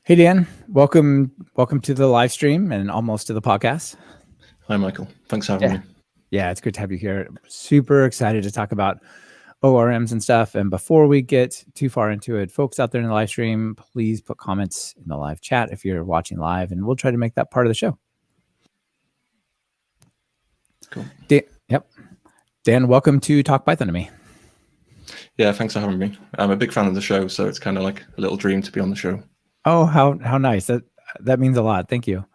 Hey Dan, welcome to the live stream and almost to the podcast. Hi, Michael. Thanks for having me. Yeah, it's good to have you here. Super excited to talk about ORMs and stuff. And before we get too far into it, folks out there in the live stream, please put comments in the live chat if you're watching live, and we'll try to make that part of the show. Cool. Dan, welcome to Talk Python to me. Yeah, thanks for having me. I'm a big fan of the show, so it's kind of like a little dream to be on the show. Oh, how nice. That means a lot. Thank you.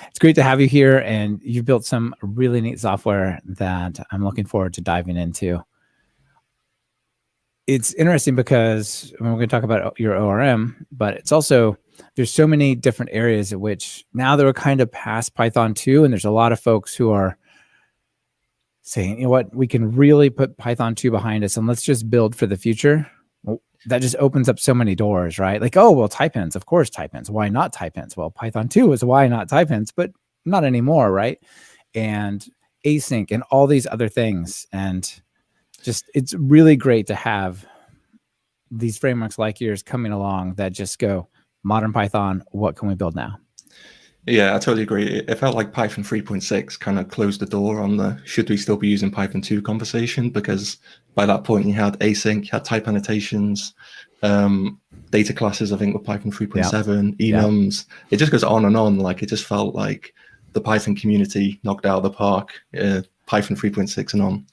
It's great to have you here, and you've built some really neat software that I'm looking forward to diving into. It's interesting because we're going to talk about your ORM, but it's also, there's so many different areas at which now that we're kind of past Python 2, and there's a lot of folks who are saying, you know what, we can really put Python 2 behind us and let's just build for the future. Well, that just opens up so many doors, right? Like, oh, well, type-ins, of course, type-ins. Why not type-ins? Well, Python 2 is why not type-ins, but not anymore, right? And async and all these other things. And just, it's really great to have these frameworks like yours coming along that just go, modern Python, what can we build now? Yeah, I totally agree. It felt like Python 3.6 kind of closed the door on the should we still be using Python 2 conversation, because by that point you had async, you had type annotations, data classes, I think, with Python 3.7, enums. It just goes on and on. Like, it just felt like the Python community knocked out of the park, Python 3.6 and on.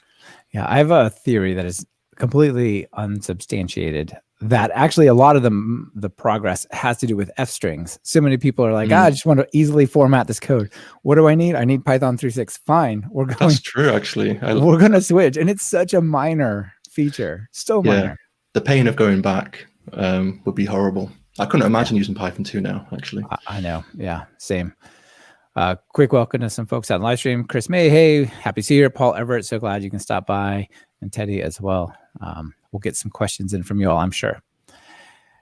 Yeah, I have a theory that is completely unsubstantiated, that actually a lot of the progress has to do with F strings. So many people are like, I just want to easily format this code. What do I need? I need Python 3.6. Fine, we're going. That's true, actually. We're going to switch, and it's such a minor feature, so minor. The pain of going back would be horrible. I couldn't imagine using Python 2 now, actually. I know. Yeah, same. Quick welcome to some folks on live stream. Chris May, hey, happy to see you here. Paul Everett, so glad you can stop by, and Teddy as well. We'll get some questions in from you all, I'm sure.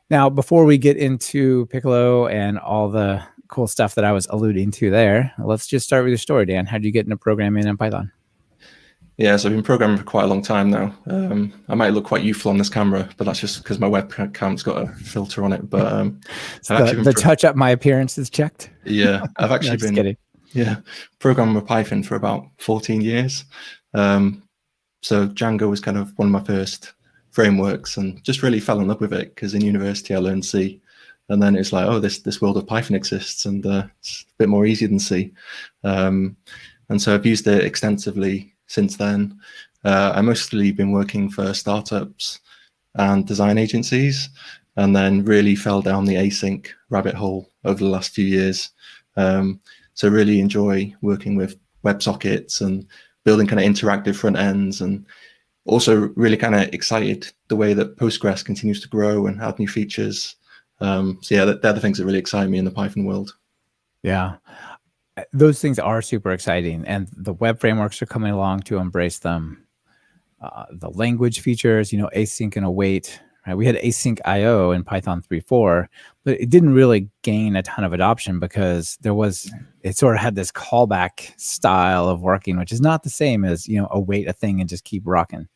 Now, before we get into Piccolo and all the cool stuff that I was alluding to there, let's just start with your story, Dan. How did you get into programming in Python? Yeah, so I've been programming for quite a long time now. I might look quite youthful on this camera, but that's just because my webcam's got a filter on it. But the touch up my appearance is checked. Yeah, I've actually been programming with Python for about 14 years. So Django was kind of one of my first frameworks, and just really fell in love with it because in university I learned C, and then it's like, oh, this world of Python exists, and it's a bit more easy than C. And so I've used it extensively since then. I mostly been working for startups and design agencies, and then really fell down the async rabbit hole over the last few years. So really enjoy working with WebSockets and building kind of interactive front ends, and also really kind of excited the way that Postgres continues to grow and add new features. So yeah, they're the things that really excite me in the Python world. Yeah, those things are super exciting, and the web frameworks are coming along to embrace them. The language features, async and await. Right? We had Async IO in Python 3.4, but it didn't really gain a ton of adoption because it sort of had this callback style of working, which is not the same as, await a thing and just keep rocking.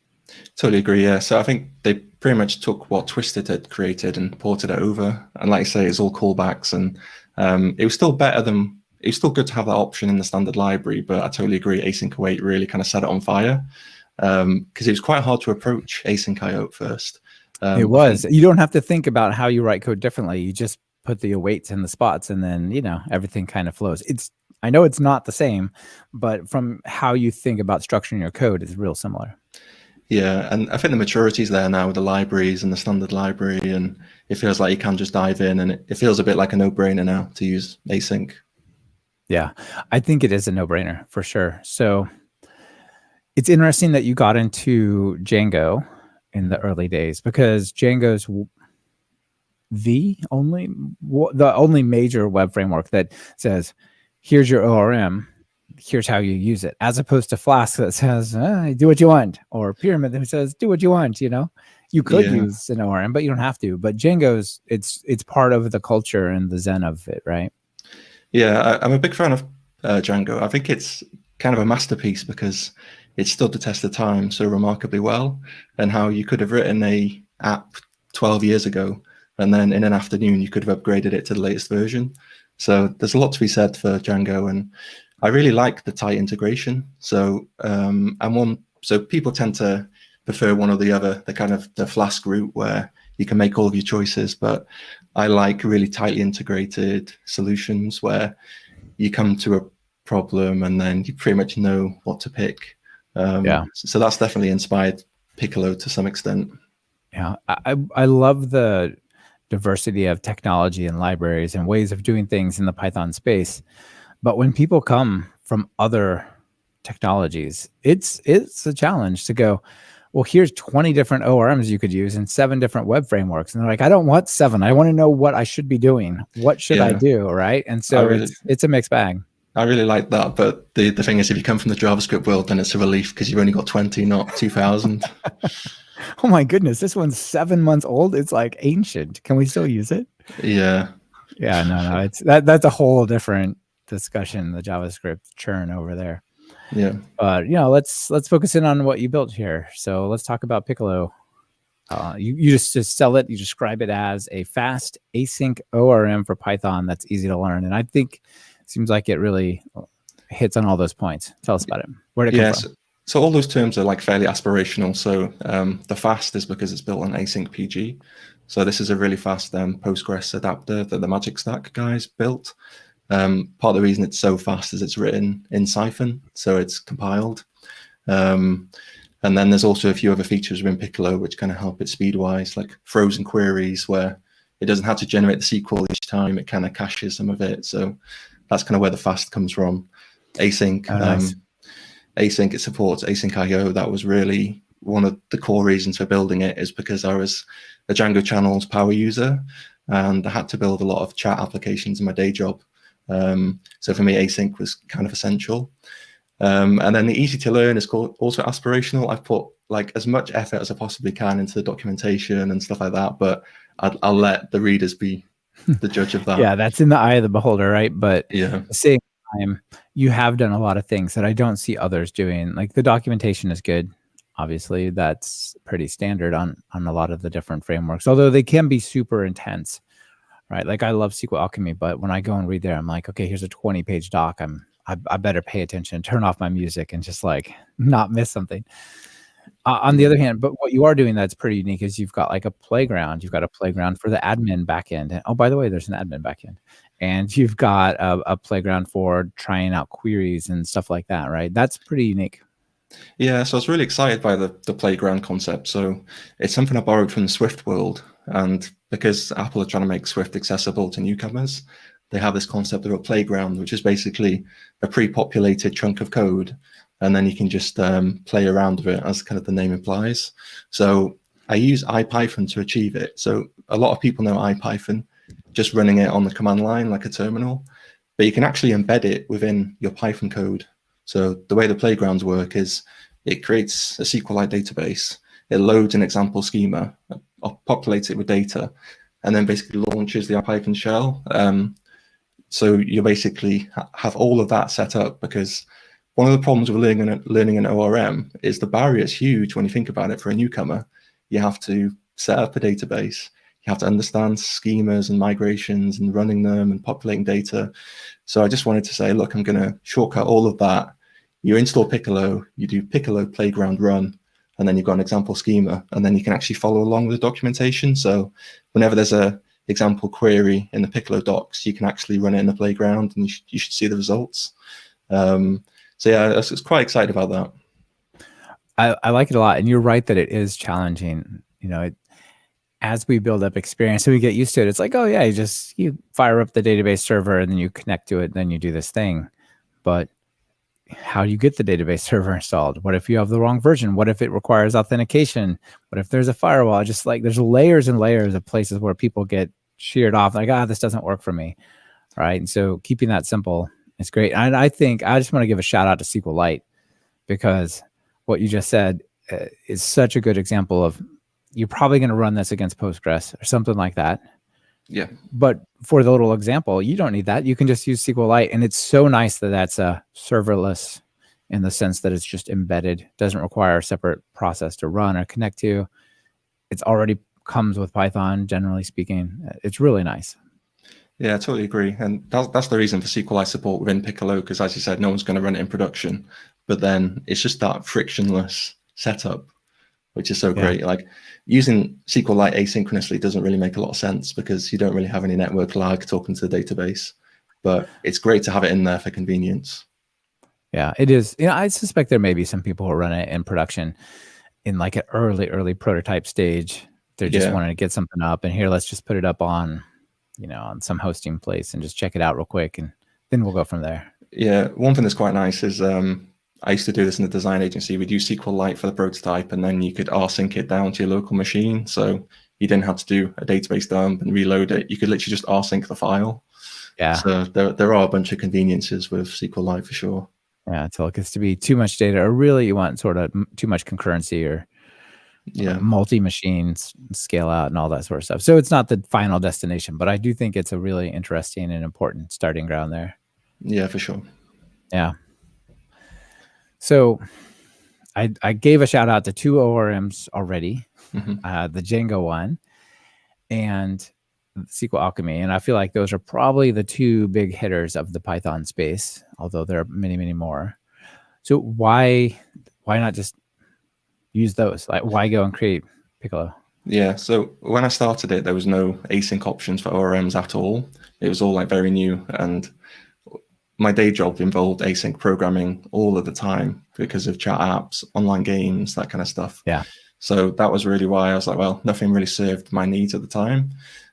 Totally agree. Yeah. So I think they pretty much took what Twisted had created and ported it over. And like I say, it's all callbacks, and it was still good to have that option in the standard library, but I totally agree. Async await really kind of set it on fire because it was quite hard to approach Async IO at first. It was. You don't have to think about how you write code differently. You just put the awaits in the spots, and then, everything kind of flows. I know it's not the same, but from how you think about structuring your code, it's real similar. Yeah, and I think the maturity is there now with the libraries and the standard library, and it feels like you can just dive in, and it feels a bit like a no-brainer now to use async. Yeah, I think it is a no-brainer for sure. So it's interesting that you got into Django in the early days, because Django's the only major web framework that says, here's your ORM, here's how you use it, as opposed to Flask that says, do what you want, or Pyramid that says, do what you want. You could use an ORM, but you don't have to. But Django's, it's part of the culture and the zen of it, right? Yeah, I'm a big fan of Django. I think it's kind of a masterpiece because it stood the test of time so remarkably well, and how you could have written a app 12 years ago and then in an afternoon you could have upgraded it to the latest version. So there's a lot to be said for Django, and I really like the tight integration. So so people tend to prefer one or the other, the kind of the Flask route where you can make all of your choices, but I like really tightly integrated solutions where you come to a problem and then you pretty much know what to pick. So that's definitely inspired Piccolo to some extent. Yeah, I love the diversity of technology and libraries and ways of doing things in the Python space. But when people come from other technologies, it's a challenge to go, well, here's 20 different ORMs you could use and 7 different web frameworks. And they're like, I don't want 7. I want to know what I should be doing. What should I do? Right. And so it's a mixed bag. I really like that. But the thing is, if you come from the JavaScript world, then it's a relief because you've only got 20, not 2000. Oh my goodness. This one's 7 months old. It's like ancient. Can we still use it? Yeah. Yeah, no. It's that's a whole different discussion, the JavaScript churn over there. Yeah. But let's focus in on what you built here. So let's talk about Piccolo. You just sell it. You describe it as a fast async ORM for Python that's easy to learn, and I think it seems like it really hits on all those points. Tell us about it. Where did it come from? So all those terms are like fairly aspirational. So the fast is because it's built on async PG. So this is a really fast Postgres adapter that the Magic Stack guys built. Part of the reason it's so fast is it's written in Cython, so it's compiled. And then there's also a few other features within Piccolo which kind of help it speed-wise, like frozen queries where it doesn't have to generate the SQL each time. It kind of caches some of it. So that's kind of where the fast comes from. Async. Nice. Async, it supports Async I/O. That was really one of the core reasons for building it, is because I was a Django channels power user and I had to build a lot of chat applications in my day job. So for me, async was kind of essential. And then the easy to learn is also aspirational. I've put like as much effort as I possibly can into the documentation and stuff like that, but I'll let the readers be the judge of that. Yeah, that's in the eye of the beholder, right? But at the same time, you have done a lot of things that I don't see others doing. Like the documentation is good. Obviously, that's pretty standard on a lot of the different frameworks, although they can be super intense, right? Like I love SQLAlchemy, but when I go and read there, I'm like, okay, here's a 20-page doc. I better pay attention, turn off my music, and just like not miss something. On the other hand, but what you are doing that's pretty unique is you've got like a playground. You've got a playground for the admin backend. And, oh, by the way, there's an admin backend. And you've got a playground for trying out queries and stuff like that, right? That's pretty unique. Yeah, so I was really excited by the playground concept. So it's something I borrowed from the Swift world. And because Apple are trying to make Swift accessible to newcomers, they have this concept of a playground, which is basically a pre-populated chunk of code. And then you can just play around with it, as kind of the name implies. So I use IPython to achieve it. So a lot of people know IPython, just running it on the command line like a terminal. But you can actually embed it within your Python code. So the way the playgrounds work is it creates a SQLite database. It loads an example schema, populates it with data, and then basically launches the IPython shell. So you basically have all of that set up, because one of the problems with learning an ORM is the barrier is huge when you think about it. For a newcomer, you have to set up a database. You have to understand schemas and migrations and running them and populating data. So I just wanted to say, look, I'm going to shortcut all of that. You install Piccolo, you do Piccolo playground run, and then you've got an example schema, and then you can actually follow along with the documentation. So whenever there's a example query in the Piccolo docs, you can actually run it in the playground, and you should see the results. So yeah, I was quite excited about that. I like it a lot, and you're right that it is challenging. As we build up experience, so we get used to it. It's like, oh yeah, you fire up the database server and then you connect to it, and then you do this thing. But how do you get the database server installed? What if you have the wrong version? What if it requires authentication? What if there's a firewall? Just like there's layers and layers of places where people get sheared off, like, this doesn't work for me, right? And so keeping that simple is great. And I think I just want to give a shout out to SQLite, because what you just said is such a good example of, you're probably going to run this against Postgres or something like that. Yeah. But for the little example, you don't need that. You can just use SQLite. And it's so nice that that's a serverless, in the sense that it's just embedded, doesn't require a separate process to run or connect to. It's already comes with Python, generally speaking. It's really nice. Yeah, I totally agree. And that's the reason for SQLite support within Piccolo, because as you said, no one's going to run it in production. But then it's just that frictionless setup, which is so great. Like using SQLite asynchronously doesn't really make a lot of sense because you don't really have any network lag talking to the database. But it's great to have it in there for convenience. Yeah, it is. I suspect there may be some people who run it in production in like an early prototype stage. They're just wanting to get something up, and here, let's just put it up on, on some hosting place and just check it out real quick, and then we'll go from there. Yeah, one thing that's quite nice is I used to do this in the design agency. We'd use SQLite for the prototype, and then you could rsync it down to your local machine. So you didn't have to do a database dump and reload it. You could literally just rsync the file. Yeah. So there are a bunch of conveniences with SQLite for sure. Yeah, until it gets to be too much data, or really you want sort of too much concurrency, or multi-machines scale out and all that sort of stuff. So it's not the final destination, but I do think it's a really interesting and important starting ground there. Yeah, for sure. Yeah. So I gave a shout out to 2 ORMs already, the Django one and SQLAlchemy. And I feel like those are probably the 2 big hitters of the Python space, although there are many, many more. So why not just use those? Like, why go and create Piccolo? Yeah, so when I started it, there was no async options for ORMs at all. It was all like very new, and my day job involved async programming all of the time because of chat apps, online games, that kind of stuff. Yeah. So that was really why I was like, well, nothing really served my needs at the time.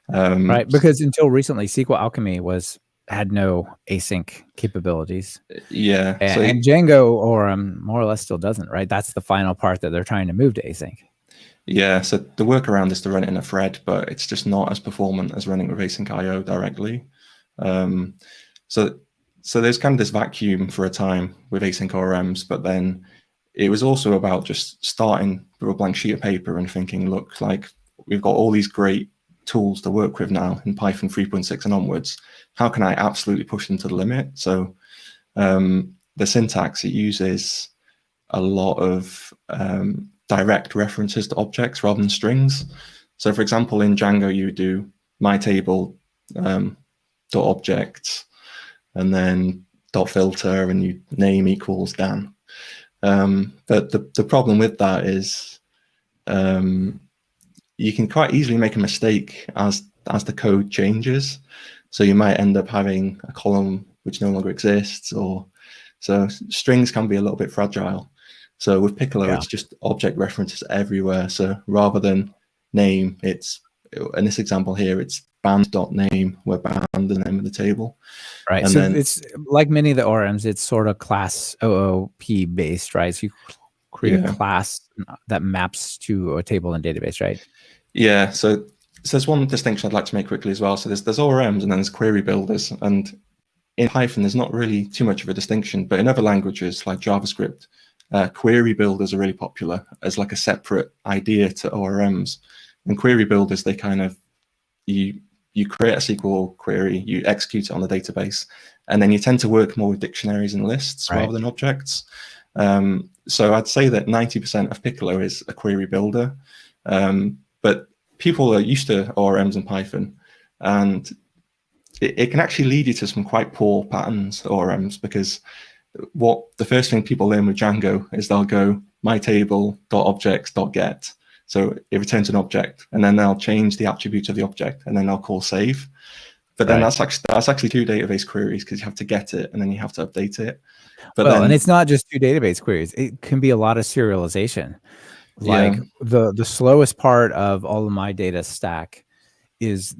Right, because until recently, SQLAlchemy had no async capabilities. Yeah. And Django ORM more or less still doesn't, right? That's the final part that they're trying to move to async. Yeah, so the workaround is to run it in a thread, but it's just not as performant as running with Async IO directly. So there's kind of this vacuum for a time with async ORMs, but then it was also about just starting with a blank sheet of paper and thinking, look, like we've got all these great tools to work with now in Python 3.6 and onwards. How can I absolutely push them to the limit? So the syntax, it uses a lot of direct references to objects rather than strings. So for example, in Django, you would do my table dot objects and then dot filter and you name equals Dan. But the problem with that is you can quite easily make a mistake as the code changes. So you might end up having a column which no longer exists, or so strings can be a little bit fragile. So with Piccolo, it's just object references everywhere. So rather than name, it's, in this example here, it's band.name, where band is the name of the table. Right. And so then, it's like many of the ORMs, it's sort of class OOP based, right? So you create a class that maps to a table and database, right? Yeah. So there's one distinction I'd like to make quickly as well. So there's ORMs and then there's query builders. And in Python, there's not really too much of a distinction, but in other languages like JavaScript, query builders are really popular as like a separate idea to ORMs. And query builders, they kind of, you create a SQL query, you execute it on the database, and then you tend to work more with dictionaries and lists rather than objects. So I'd say that 90% of Piccolo is a query builder, but people are used to ORMs in Python, and it can actually lead you to some quite poor patterns, ORMs, because the first thing people learn with Django is they'll go mytable.objects.get. So it returns an object, and then they'll change the attribute of the object, and then they'll call save. But then that's actually 2 database queries, because you have to get it, and then you have to update it. But and it's not just 2 database queries. It can be a lot of serialization. Like the slowest part of all of my data stack is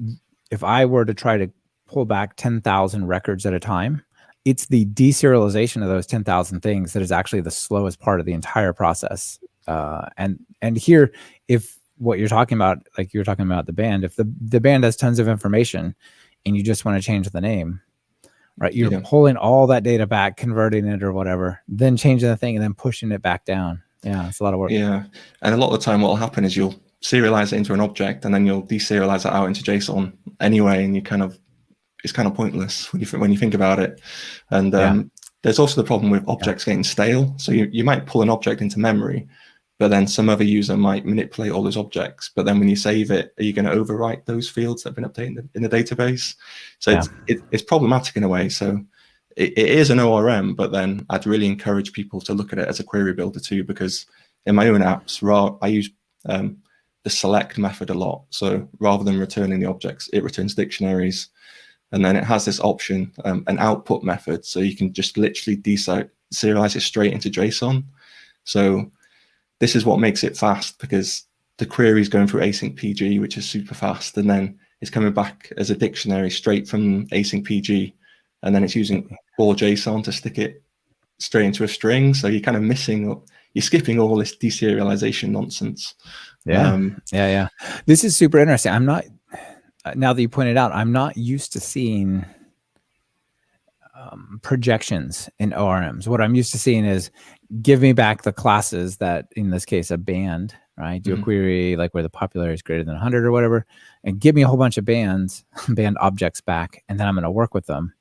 if I were to try to pull back 10,000 records at a time, it's the deserialization of those 10,000 things that is actually the slowest part of the entire process. And here, if what you're talking about, like you're talking about the band, if the band has tons of information and you just want to change the name, right? You're pulling all that data back, converting it or whatever, then changing the thing and then pushing it back down. Yeah, it's a lot of work. Yeah, and a lot of the time what will happen is you'll serialize it into an object and then you'll deserialize it out into JSON anyway, and it's kind of pointless when you think about it. And there's also the problem with objects getting stale. So you might pull an object into memory, but then some other user might manipulate all those objects. But then when you save it, are you going to overwrite those fields that have been updated in the database? So it's problematic in a way. So it is an ORM, but then I'd really encourage people to look at it as a query builder too, because in my own apps, I use the select method a lot. So rather than returning the objects, it returns dictionaries. And then it has this option, an output method. So you can just literally deserialize it straight into JSON. So this is what makes it fast, because the query is going through async PG, which is super fast. And then it's coming back as a dictionary straight from async PG. And then it's using raw JSON to stick it straight into a string. So you're kind of you're skipping all this deserialization nonsense. Yeah. This is super interesting. I'm not, now that you pointed out, I'm not used to seeing projections in ORMs. What I'm used to seeing is give me back the classes that, in this case, a band, right? Do a query like where the popularity is greater than 100 or whatever, and give me a whole bunch of band objects back, and then I'm going to work with them.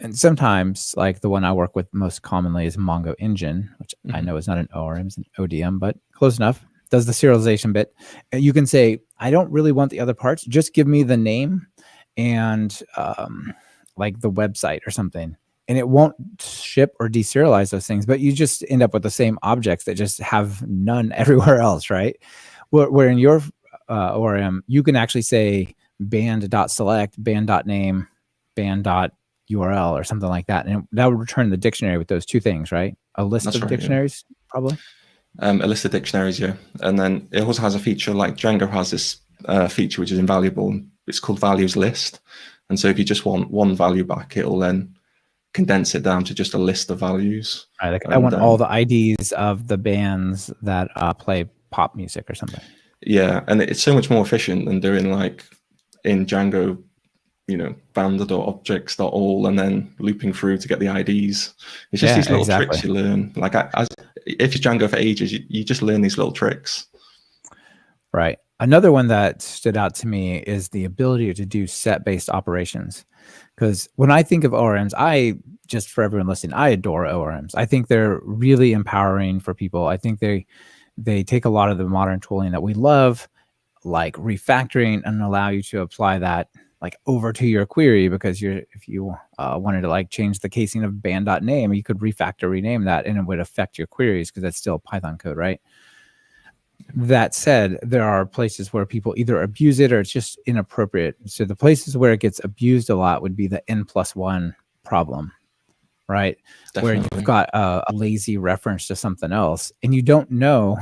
And sometimes, like the one I work with most commonly is Mongo Engine, which I know is not an ORM, it's an ODM, but close enough. Does the serialization bit. And you can say, I don't really want the other parts. Just give me the name and like the website or something. And it won't ship or deserialize those things, but you just end up with the same objects that just have none everywhere else, right? Where in your ORM, you can actually say band.select, band.name, band.url or something like that. And that would return the dictionary with those two things, right? A list of dictionaries, probably. A list of dictionaries, yeah. And then it also has a feature, like Django has this feature which is invaluable. It's called values list. And so if you just want one value back, it'll then condense it down to just a list of values. Right, like I want all the IDs of the bands that play pop music or something. Yeah, and it's so much more efficient than doing like in Django, band.objects.all and then looping through to get the IDs. It's just these little tricks you learn. Like if you Django for ages, you just learn these little tricks. Right. Another one that stood out to me is the ability to do set-based operations. Because when I think of ORMs, just for everyone listening, I adore ORMs. I think they're really empowering for people. I think they take a lot of the modern tooling that we love, like refactoring, and allow you to apply that like over to your query, because if you wanted to like change the casing of band.name, you could refactor, rename that, and it would affect your queries because that's still Python code, right? That said, there are places where people either abuse it or it's just inappropriate. So the places where it gets abused a lot would be the N+1 problem, right? Definitely. Where you've got a lazy reference to something else, and you don't know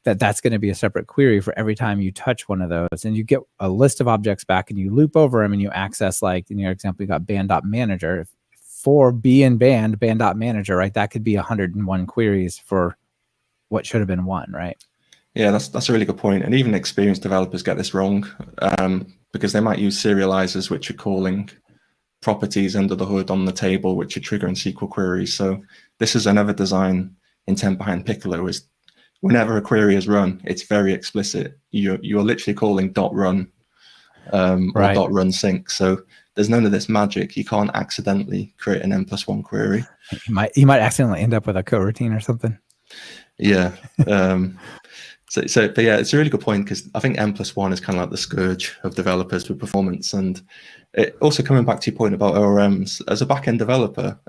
that that's going to be a separate query for every time you touch one of those. And you get a list of objects back and you loop over them and you access, like in your example, you got band.manager. For B and band.manager, right? That could be 101 queries for what should have been one, right? Yeah, that's a really good point. And even experienced developers get this wrong because they might use serializers, which are calling properties under the hood on the table, which are triggering SQL queries. So this is another design intent behind Piccolo, is whenever a query is run, it's very explicit. You're literally calling .run or .run sync. So there's none of this magic. You can't accidentally create an N+1 query. You might accidentally end up with a coroutine or something. Yeah. But yeah, it's a really good point, because I think N+1 is kind of like the scourge of developers with performance. And it, also coming back to your point about ORMs, as a backend developer,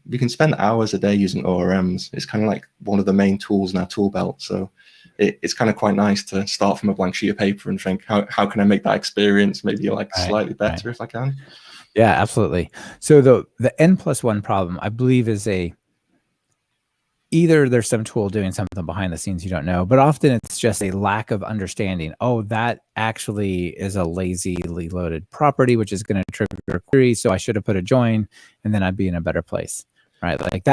you can spend hours a day using ORMs. It's kind of like one of the main tools in our tool belt. So it's kind of quite nice to start from a blank sheet of paper and think, how can I make that experience maybe like slightly better if I can? Yeah, absolutely. So the N+1 problem, I believe, is either there's some tool doing something behind the scenes you don't know, but often it's just a lack of understanding. Oh, that actually is a lazily loaded property, which is going to trigger a query. So I should have put a join, and then I'd be in a better place, right? Like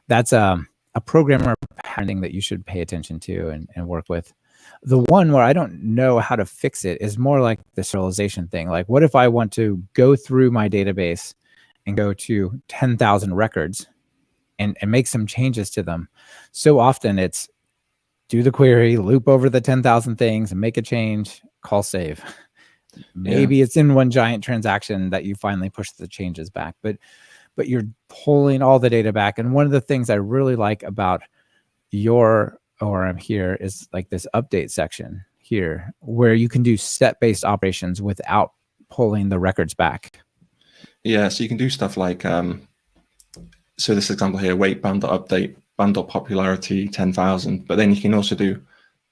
that's a programmer pattern that you should pay attention to and work with. The one where I don't know how to fix it is more like the serialization thing. Like, what if I want to go through my database and go to 10,000 records and make some changes to them? So often it's do the query, loop over the 10,000 things and make a change, call save. Maybe it's in one giant transaction that you finally push the changes back, but you're pulling all the data back. And one of the things I really like about your ORM here is like this update section here where you can do set-based operations without pulling the records back. Yeah, so you can do stuff like, so this example here, wait band.update, band.popularity 10,000, but then you can also do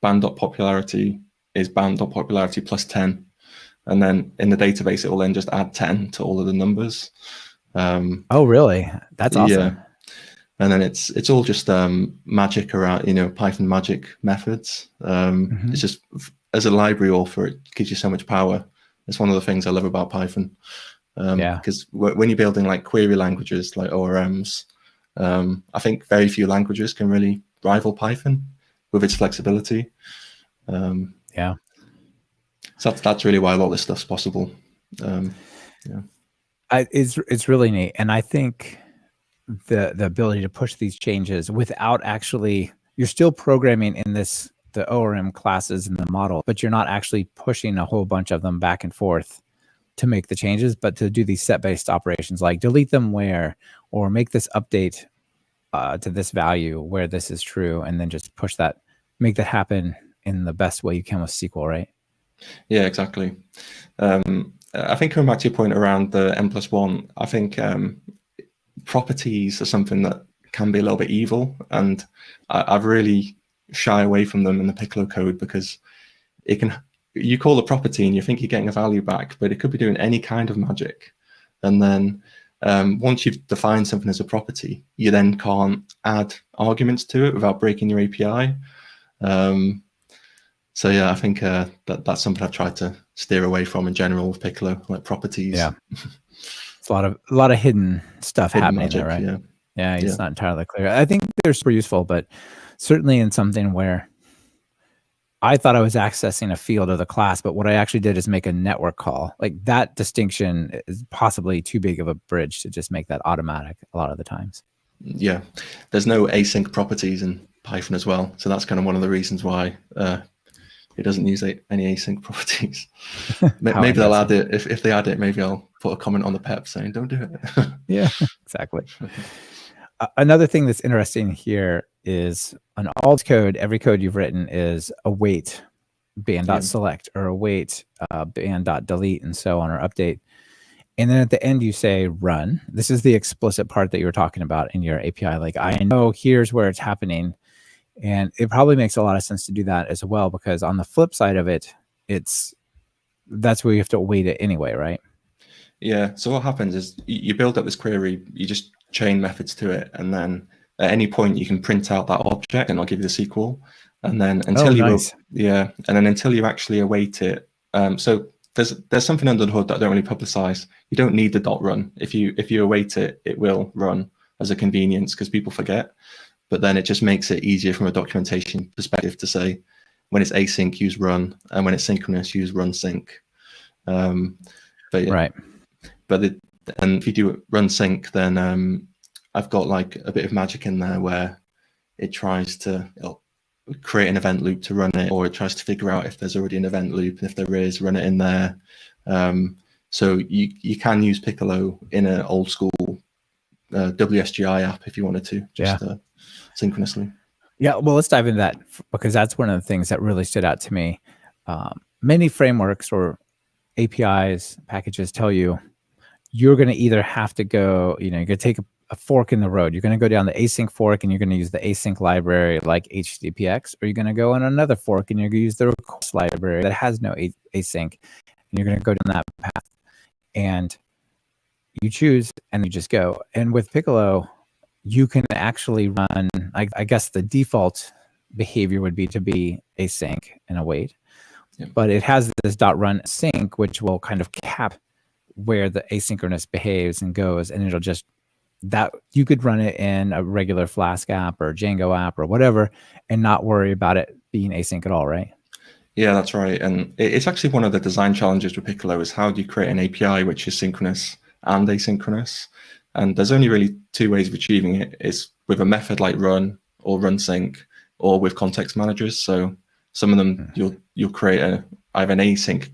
band.popularity is band.popularity plus 10. And then in the database, it will then just add 10 to all of the numbers. Oh, really? That's awesome. Yeah. And then it's all just magic around, Python magic methods. It's just, as a library author, it gives you so much power. It's one of the things I love about Python. Because when you're building like query languages like ORMs, I think very few languages can really rival Python with its flexibility. Yeah. So that's really why a lot of this stuff's possible. Yeah. It's really neat. And I think the ability to push these changes without actually, you're still programming in the ORM classes in the model, but you're not actually pushing a whole bunch of them back and forth to make the changes, but to do these set-based operations like delete them where, or make this update to this value where this is true, and then just push that, make that happen in the best way you can with SQL, right? Yeah, exactly. I think coming back to your point around the N+1, I think properties are something that can be a little bit evil, and I've really shy away from them in the Piccolo code because you call a property and you think you're getting a value back, but it could be doing any kind of magic. And then once you've defined something as a property, you then can't add arguments to it without breaking your API. So yeah, I think that's something I've tried to steer away from in general with Piccolo, like properties. Yeah, it's a lot of hidden stuff happening magic, there, right? Yeah, it's not entirely clear. I think they're super useful, but certainly in something where I thought I was accessing a field of the class, but what I actually did is make a network call. Like that distinction is possibly too big of a bridge to just make that automatic a lot of the times. Yeah, there's no async properties in Python as well, so that's kind of one of the reasons why it doesn't use any async properties. Maybe they'll add it. If they add it, maybe I'll put a comment on the PEP saying, don't do it. Yeah, exactly. Another thing that's interesting here is on all code, every code you've written is await band.select or await band.delete and so on, or update. And then at the end you say run. This is the explicit part that you were talking about in your API. Like, I know here's where it's happening. And it probably makes a lot of sense to do that as well, because on the flip side of it, that's where you have to await it anyway, right? Yeah. So what happens is you build up this query, you just chain methods to it, and then at any point you can print out that object, and I'll give you the SQL. And then until until you actually await it. So there's something under the hood that I don't really publicize. You don't need the .run. If you await it, it will run as a convenience because people forget. But then it just makes it easier from a documentation perspective to say when it's async, use run, and when it's synchronous, use run sync. But yeah, right. And if you do run sync, then I've got like a bit of magic in there where it tries to create an event loop to run it, or it tries to figure out if there's already an event loop, and if there is, run it in there. So you can use Piccolo in an old school WSGI app if you wanted to, just synchronously. Yeah, well, let's dive into that, because that's one of the things that really stood out to me. Many frameworks or APIs, packages tell you you're going to either have to go, you're going to take a fork in the road. You're going to go down the async fork and you're going to use the async library like HTTPX, or you're going to go on another fork and you're going to use the request library that has no async, and you're going to go down that path. And you choose and you just go. And with Piccolo, you can actually run, I guess the default behavior would be to be async and await. Yeah. But it has this .run sync, which will kind of cap where the asynchronous behaves and goes, and it'll just, that you could run it in a regular Flask app or Django app or whatever and not worry about it being async at all, right? Yeah, that's right. And it's actually one of the design challenges with Piccolo is how do you create an API which is synchronous and asynchronous? And there's only really two ways of achieving it. It's with a method like run or run sync, or with context managers. So some of them you'll create either an async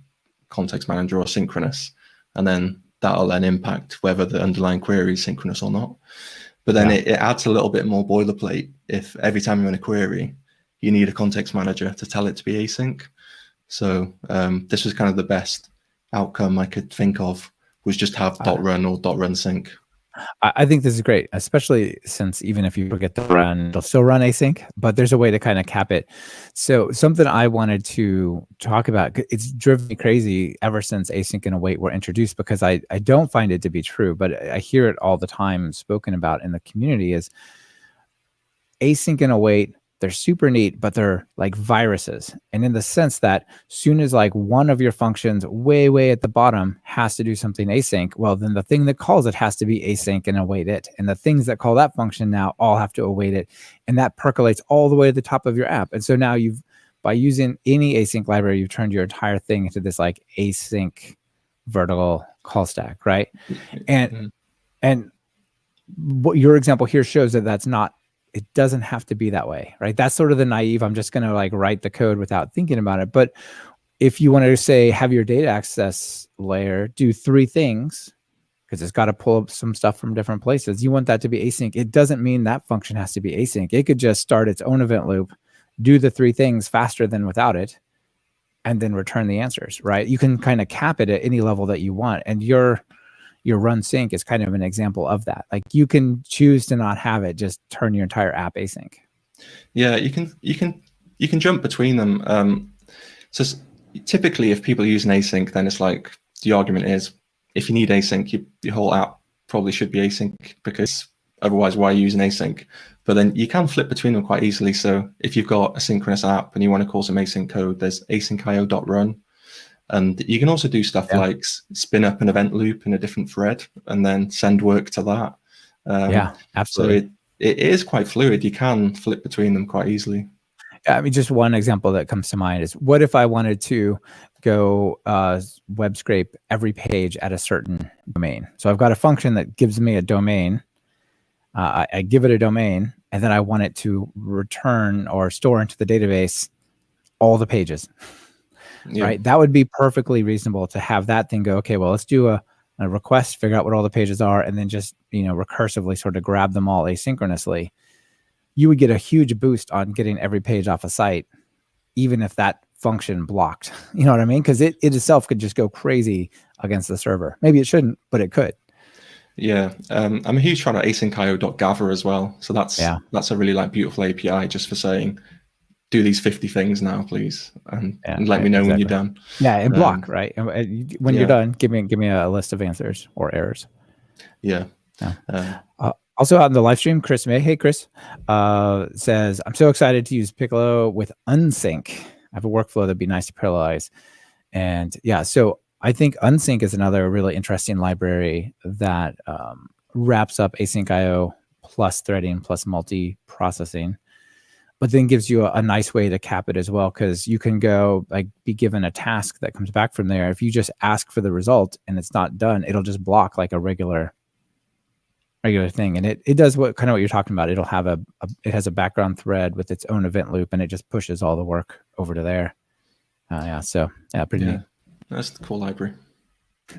context manager or synchronous, and then that'll then impact whether the underlying query is synchronous or not. But then it adds a little bit more boilerplate if every time you run a query, you need a context manager to tell it to be async. So this was kind of the best outcome I could think of, was just have .run or .run sync. I think this is great, especially since even if you forget to run, it'll still run async, but there's a way to kind of cap it. So something I wanted to talk about, it's driven me crazy ever since async and await were introduced, because I don't find it to be true, but I hear it all the time spoken about in the community, is async and await. They're super neat, but they're like viruses. And in the sense that soon as like one of your functions way at the bottom has to do something async, well, then the thing that calls it has to be async and await it. And the things that call that function now all have to await it. And that percolates all the way to the top of your app. And so now by using any async library, you've turned your entire thing into this like async vertical call stack, right? And what your example here shows that that's not, it doesn't have to be that way, right? That's sort of the naive, I'm just going to like write the code without thinking about it. But if you wanted to say, have your data access layer do 3 things, because it's got to pull up some stuff from different places, you want that to be async. It doesn't mean that function has to be async. It could just start its own event loop, do the 3 things faster than without it, and then return the answers, right? You can kind of cap it at any level that you want. And your run sync is kind of an example of that. Like you can choose to not have it, just turn your entire app async. Yeah, you can jump between them. So typically if people use an async, then it's like the argument is, if you need async, your whole app probably should be async, because otherwise why use an async? But then you can flip between them quite easily. So if you've got a synchronous app and you want to call some async code, there's asyncio.run. And you can also do stuff like spin up an event loop in a different thread and then send work to that. Yeah, absolutely. So it is quite fluid. You can flip between them quite easily. I mean, just one example that comes to mind is, what if I wanted to go web scrape every page at a certain domain? So I've got a function that gives me a domain. I give it a domain, and then I want it to return or store into the database all the pages. Yeah. Right? That would be perfectly reasonable to have that thing go, okay, well, let's do a request, figure out what all the pages are, and then just, recursively sort of grab them all asynchronously. You would get a huge boost on getting every page off a site, even if that function blocked. You know what I mean? Because it itself could just go crazy against the server. Maybe it shouldn't, but it could. Yeah, I'm a huge fan of asyncio.gather as well. So that's a really beautiful API just for saying, do these 50 things now, please, and let me know when you're done. Yeah, and block, right? When you're done, give me a list of answers or errors. Yeah. Also out in the live stream, Chris May, hey Chris, says, I'm so excited to use Piccolo with unsync. I have a workflow that'd be nice to parallelize. And yeah, so I think unsync is another really interesting library that wraps up async IO plus threading plus multi-processing, but then gives you a nice way to cap it as well, because you can go be given a task that comes back from there. If you just ask for the result and it's not done, it'll just block like a regular thing. And it does what you're talking about. It'll have it has a background thread with its own event loop, and it just pushes all the work over to there. Pretty neat. That's the cool library.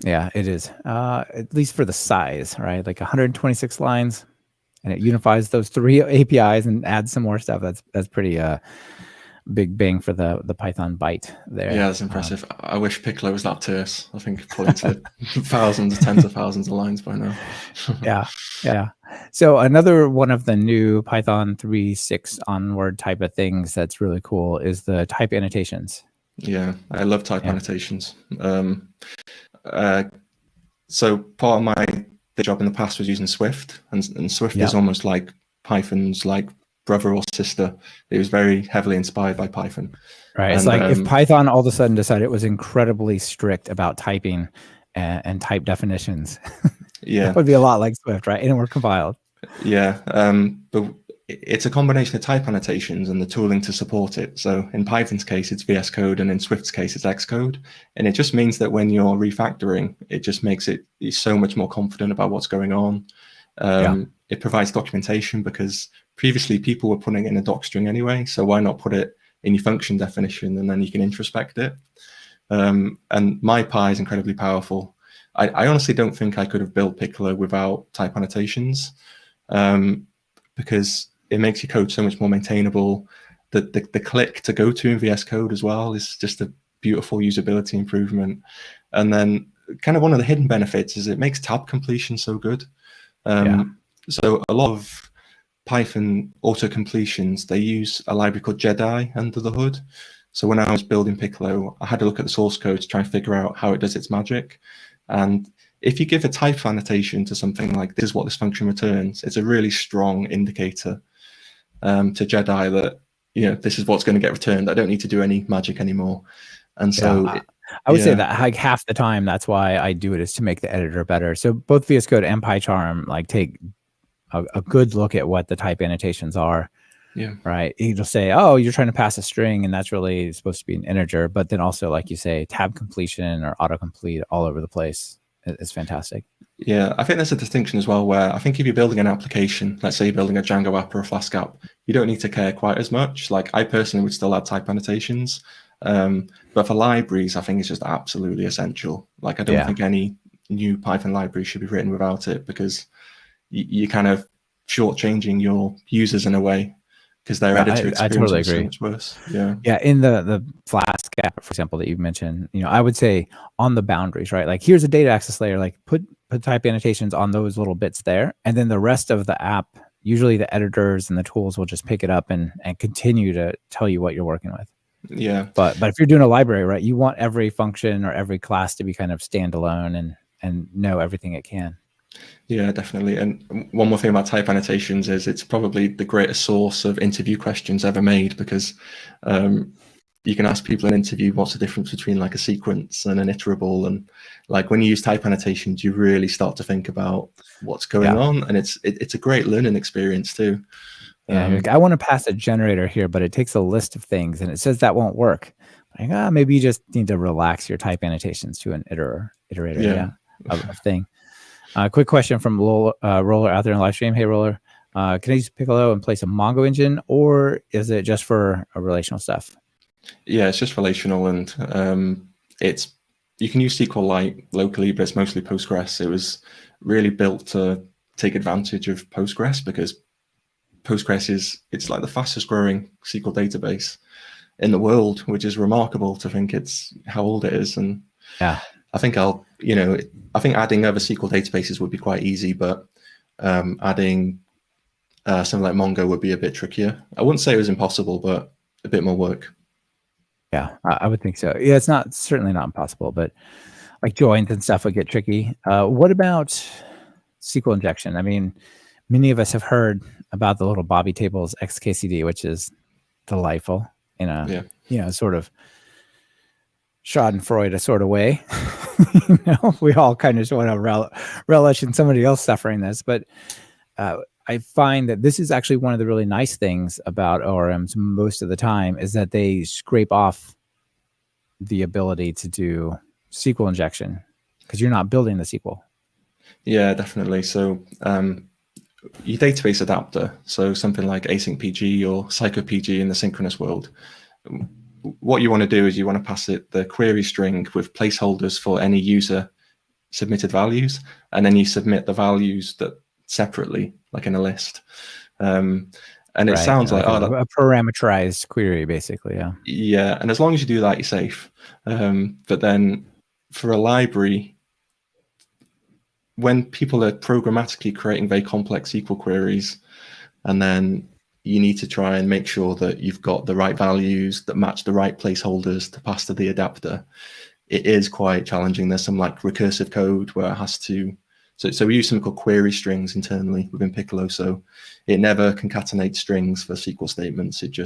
Yeah, it is. At least for the size, right? Like 126 lines. And it unifies those 3 APIs and adds some more stuff. That's pretty big bang for the Python byte there. Yeah, that's impressive. I wish Piccolo was that terse. I think probably to tens of thousands of lines by now. Yeah. So another one of the new Python 3.6 onward type of things that's really cool is the type annotations. Yeah, I love type annotations. So part of my job in the past was using Swift, and Swift is almost like Python's brother or sister. It was very heavily inspired by Python. Right. It's like if Python all of a sudden decided it was incredibly strict about typing and type definitions. Yeah, that would be a lot like Swift, right? And we're compiled. Yeah, but it's a combination of type annotations and the tooling to support it. So in Python's case, it's VS Code, and in Swift's case, it's Xcode. And it just means that when you're refactoring, it just makes it so much more confident about what's going on. It provides documentation, because previously people were putting in a doc string anyway. So why not put it in your function definition, and then you can introspect it. And MyPy is incredibly powerful. I honestly don't think I could have built Piccolo without type annotations. because it makes your code so much more maintainable. The click to go to in VS Code as well is just a beautiful usability improvement. And then kind of one of the hidden benefits is it makes tab completion so good. So a lot of Python auto completions, they use a library called Jedi under the hood. So when I was building Piccolo, I had to look at the source code to try and figure out how it does its magic. And if you give a type annotation to something like this is what this function returns, it's a really strong indicator to Jedi that, you know, this is what's going to get returned. I don't need to do any magic anymore. And so I would say that like half the time, that's why I do it, is to make the editor better. So both VS Code and PyCharm like take a good look at what the type annotations are. Right. It'll say, oh, you're trying to pass a string and that's really supposed to be an integer. But then also, like you say, tab completion or autocomplete all over the place is fantastic. Yeah, I think there's a distinction as well where I think if you're building an application, let's say you're building a Django app or a Flask app, you don't need to care quite as much. Like I personally would still add type annotations. But for libraries, I think it's just absolutely essential. Like I don't think any new Python library should be written without it, because you're kind of shortchanging your users in a way, because their editor experience totally is so much worse. Yeah. In the Flask app, for example, that you mentioned, you know, I would say on the boundaries, right? Like here's a data access layer, like put type annotations on those little bits there. And then the rest of the app, usually the editors and the tools will just pick it up and continue to tell you what you're working with. Yeah. But if you're doing a library, right, you want every function or every class to be kind of standalone and know everything it can. Yeah, definitely. And one more thing about type annotations is it's probably the greatest source of interview questions ever made, because you can ask people in an interview what's the difference between like a sequence and an iterable, and like when you use type annotations, you really start to think about what's going on, and it's a great learning experience too. Like, I want to pass a generator here, but it takes a list of things and it says that won't work. Like, maybe you just need to relax your type annotations to an iterator of thing. Quick question from Roller out there in the live stream. Hey, Roller, can I use Piccolo and place a Mongo engine, or is it just for relational stuff? Yeah, it's just relational, and you can use SQLite locally, but it's mostly Postgres. It was really built to take advantage of Postgres, because Postgres it's like the fastest growing SQL database in the world, which is remarkable to think it's how old it is. And I think I think adding other SQL databases would be quite easy, but adding something like Mongo would be a bit trickier. I wouldn't say it was impossible, but a bit more work. Yeah, I would think so. Yeah, it's certainly not impossible, but like joins and stuff would get tricky. What about SQL injection? I mean, many of us have heard about the little Bobby tables XKCD, which is delightful in a sort of Schadenfreude sort of way. You know, we all kind of want to relish in somebody else suffering this, but I find that this is actually one of the really nice things about ORMs most of the time, is that they scrape off the ability to do SQL injection because you're not building the SQL. Yeah, definitely. So your database adapter, so something like Async PG or PsychoPG in the synchronous world, what you want to do is you want to pass it the query string with placeholders for any user submitted values, and then you submit the values that separately, like in a list. And it sounds like a parameterized query, basically. Yeah, and as long as you do that, you're safe. But then for a library, when people are programmatically creating very complex SQL queries, and then you need to try and make sure that you've got the right values that match the right placeholders to pass to the adapter, it is quite challenging. There's some like recursive code where it has to, so we use something called query strings internally within Piccolo. So it never concatenates strings for SQL statements. It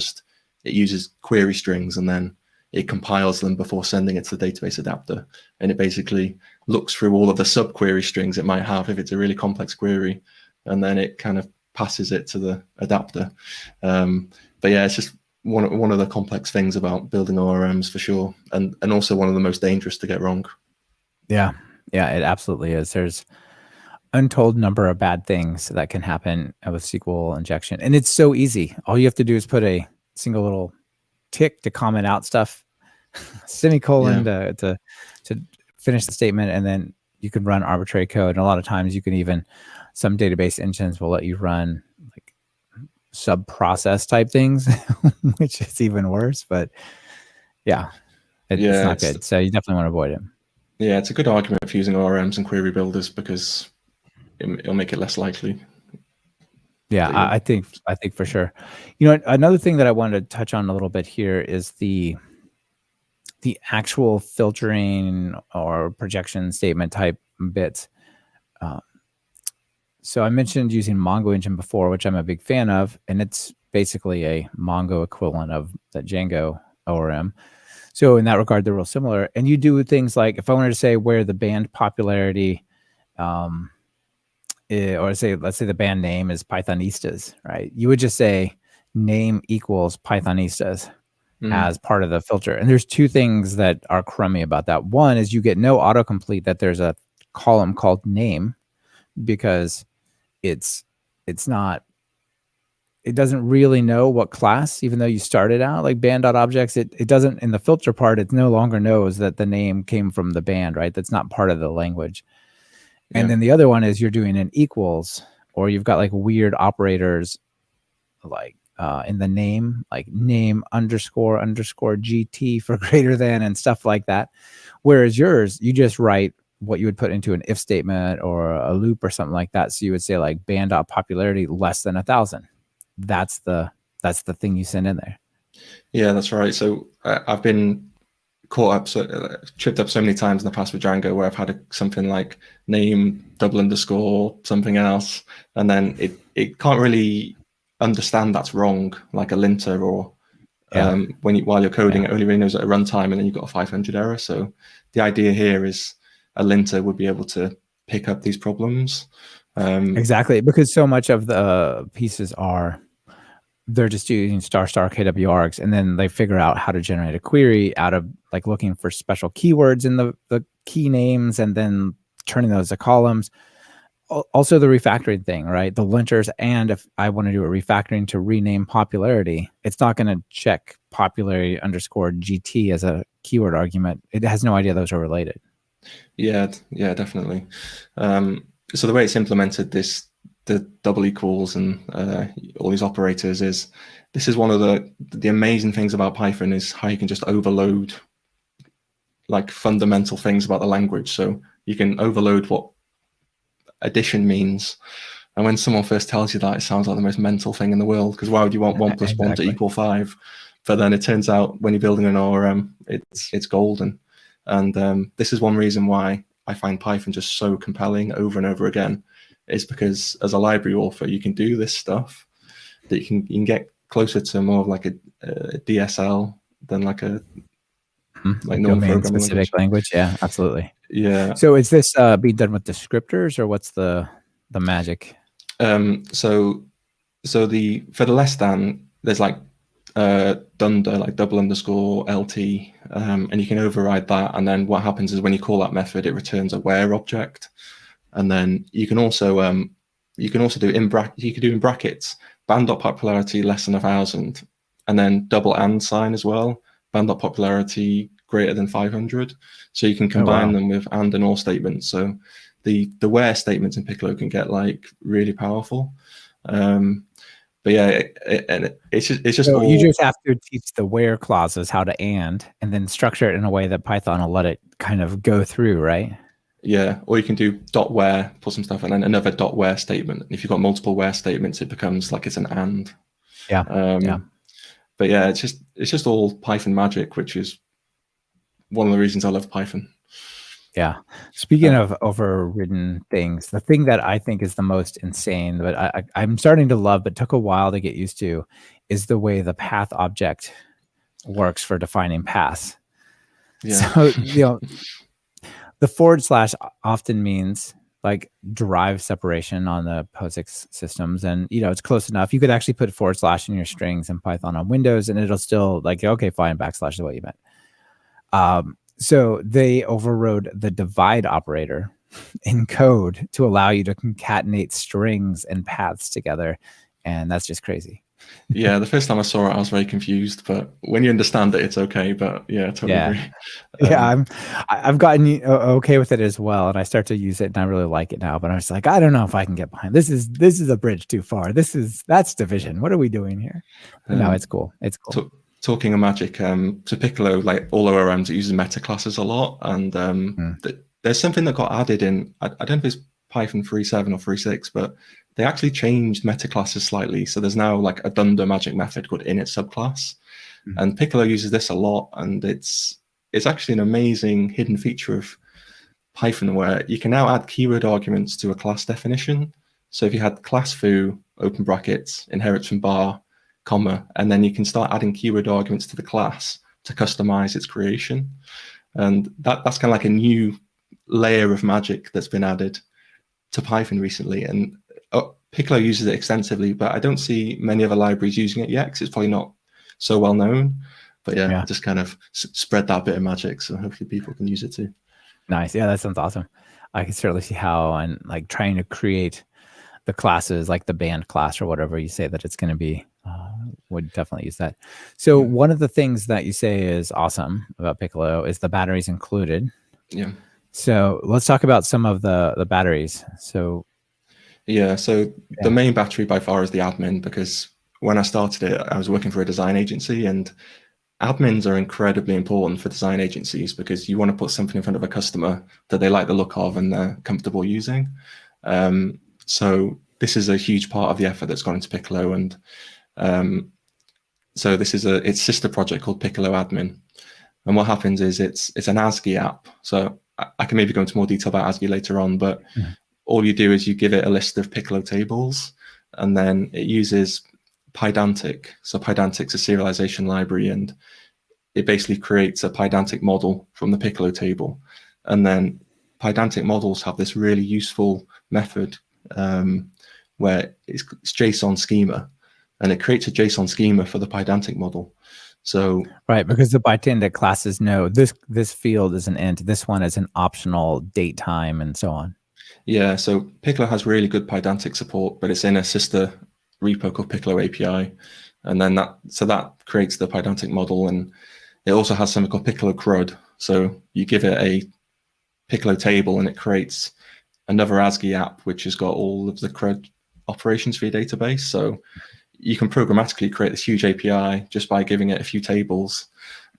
uses query strings, and then it compiles them before sending it to the database adapter. And it basically looks through all of the sub-query strings it might have if it's a really complex query, and then it kind of passes it to the adapter. But yeah, it's just one of the complex things about building ORMs for sure, and also one of the most dangerous to get wrong. Yeah, it absolutely is. There's untold number of bad things that can happen with SQL injection, and it's so easy. All you have to do is put a single little tick to comment out stuff, semicolon to finish the statement, and then you can run arbitrary code. And a lot of times you can even, some database engines will let you run like sub-process type things, which is even worse. But yeah, it's not good. So you definitely want to avoid it. Yeah, it's a good argument for using ORMs and query builders because it'll make it less likely. Yeah, I think for sure. You know, another thing that I wanted to touch on a little bit here is the actual filtering or projection statement type bits. So I mentioned using Mongo engine before, which I'm a big fan of, and it's basically a Mongo equivalent of the Django ORM. So in that regard, they're real similar. And you do things like, if I wanted to say where the band popularity, or let's say the band name is Pythonistas, right? You would just say name equals Pythonistas as part of the filter. And there's two things that are crummy about that. One is you get no autocomplete that there's a column called name, because it doesn't really know what class, even though you started out like band.objects, it doesn't, in the filter part, it no longer knows that the name came from the band, right? That's not part of the language. And then the other one is you're doing an equals, or you've got like weird operators like in the name, like name underscore GT for greater than and stuff like that. Whereas yours, you just write what you would put into an if statement or a loop or something like that. So you would say like band.popularity less than 1,000. That's the thing you send in there. Yeah, that's right. So I've been tripped up so many times in the past with Django where I've had something like name _ something else, and then it can't really understand that's wrong, like a linter, or while you're coding, it only really knows at a runtime, and then you've got a 500 error. So the idea here is a linter would be able to pick up these problems. Exactly, because so much of the pieces they're just using ** KWArgs, and then they figure out how to generate a query out of like looking for special keywords in the key names and then turning those to columns. Also the refactoring thing, right? The linters. And if I want to do a refactoring to rename popularity, it's not going to check popularity _ GT as a keyword argument. It has no idea those are related. Yeah, definitely. So the way it's implemented the double equals and all these operators this is one of the amazing things about Python, is how you can just overload like fundamental things about the language. So you can overload what addition means, and when someone first tells you that, it sounds like the most mental thing in the world, because why would you want 1 + 1 to equal 5? But then it turns out when you're building an ORM, it's golden. And this is one reason why I find Python just so compelling over and over again, is because as a library author, you can do this stuff that you can get closer to more of like a DSL than like a like domain specific language. Yeah, absolutely. Yeah. So is this being done with descriptors, or what's the magic? So for the less than, there's like dunder, like double_LT, and you can override that. And then what happens is when you call that method, it returns a where object. And then you can also do in brackets band.popularity less than 1,000, and then double and sign as well, band.popularity greater than 500. So you can combine them with and or statements. So the where statements in Piccolo can get like really powerful. But yeah, it's just so you just have to teach the where clauses how to and then structure it in a way that Python will let it kind of go through, right? Yeah, or you can do .where, put some stuff, and then another .where statement. And if you've got multiple where statements, it becomes like it's an and. Yeah. But yeah, it's just all Python magic, which is one of the reasons I love Python. Yeah. Speaking of overridden things, the thing that I think is the most insane, but I'm starting to love, but took a while to get used to, is the way the path object works for defining paths. Yeah. So, the / often means like derive separation on the POSIX systems. And, it's close enough. You could actually put / in your strings in Python on Windows, and it'll still like, okay, fine, / is what you meant. So they overrode the divide operator in code to allow you to concatenate strings and paths together. And that's just crazy. Yeah, the first time I saw it, I was very confused, but when you understand it, it's okay. But yeah, I totally agree. Yeah, I've gotten okay with it as well, and I start to use it, and I really like it now. But I was like, I don't know if I can get behind this. Is a bridge too far. That's division. What are we doing here? But no, it's cool. It's cool. Talking of magic, to Piccolo, like all ORMs, it uses meta classes a lot, and there's something that got added in. I don't know if it's Python 3.7 or 3.6, but they actually changed meta classes slightly. So there's now like a dunder magic method called init subclass, and Piccolo uses this a lot, and it's actually an amazing hidden feature of Python where you can now add keyword arguments to a class definition. So if you had class foo, open brackets, inherits from bar, comma, and then you can start adding keyword arguments to the class to customize its creation. And that's kind of like a new layer of magic that's been added to Python recently. And Piccolo uses it extensively, but I don't see many other libraries using it yet because it's probably not so well known. But yeah, just kind of spread that bit of magic, so hopefully people can use it too. Nice. Yeah, that sounds awesome. I can certainly see how, and like trying to create the classes, like the band class or whatever you say that it's going to be, would definitely use that. So one of the things that you say is awesome about Piccolo is the batteries included. Yeah. So let's talk about some of the batteries. So the main battery by far is the admin, because when I started it, I was working for a design agency, and admins are incredibly important for design agencies because you want to put something in front of a customer that they like the look of and they're comfortable using. So this is a huge part of the effort that's gone into Piccolo, and so this is its sister project called Piccolo Admin. And what happens is it's an ASGI app. So I can maybe go into more detail about ASGI later on, but all you do is you give it a list of Piccolo tables, and then it uses Pydantic. So Pydantic's a serialization library, and it basically creates a Pydantic model from the Piccolo table. And then Pydantic models have this really useful method where it's JSON schema, and it creates a JSON schema for the Pydantic model. So right, because the Pydantic classes know this field is an int, this one is an optional date, time, and so on. Yeah, so Piccolo has really good Pydantic support, but it's in a sister repo called Piccolo API, and then that creates the Pydantic model, and it also has something called Piccolo CRUD. So you give it a Piccolo table, and it creates another ASGI app which has got all of the CRUD operations for your database. So you can programmatically create this huge API just by giving it a few tables,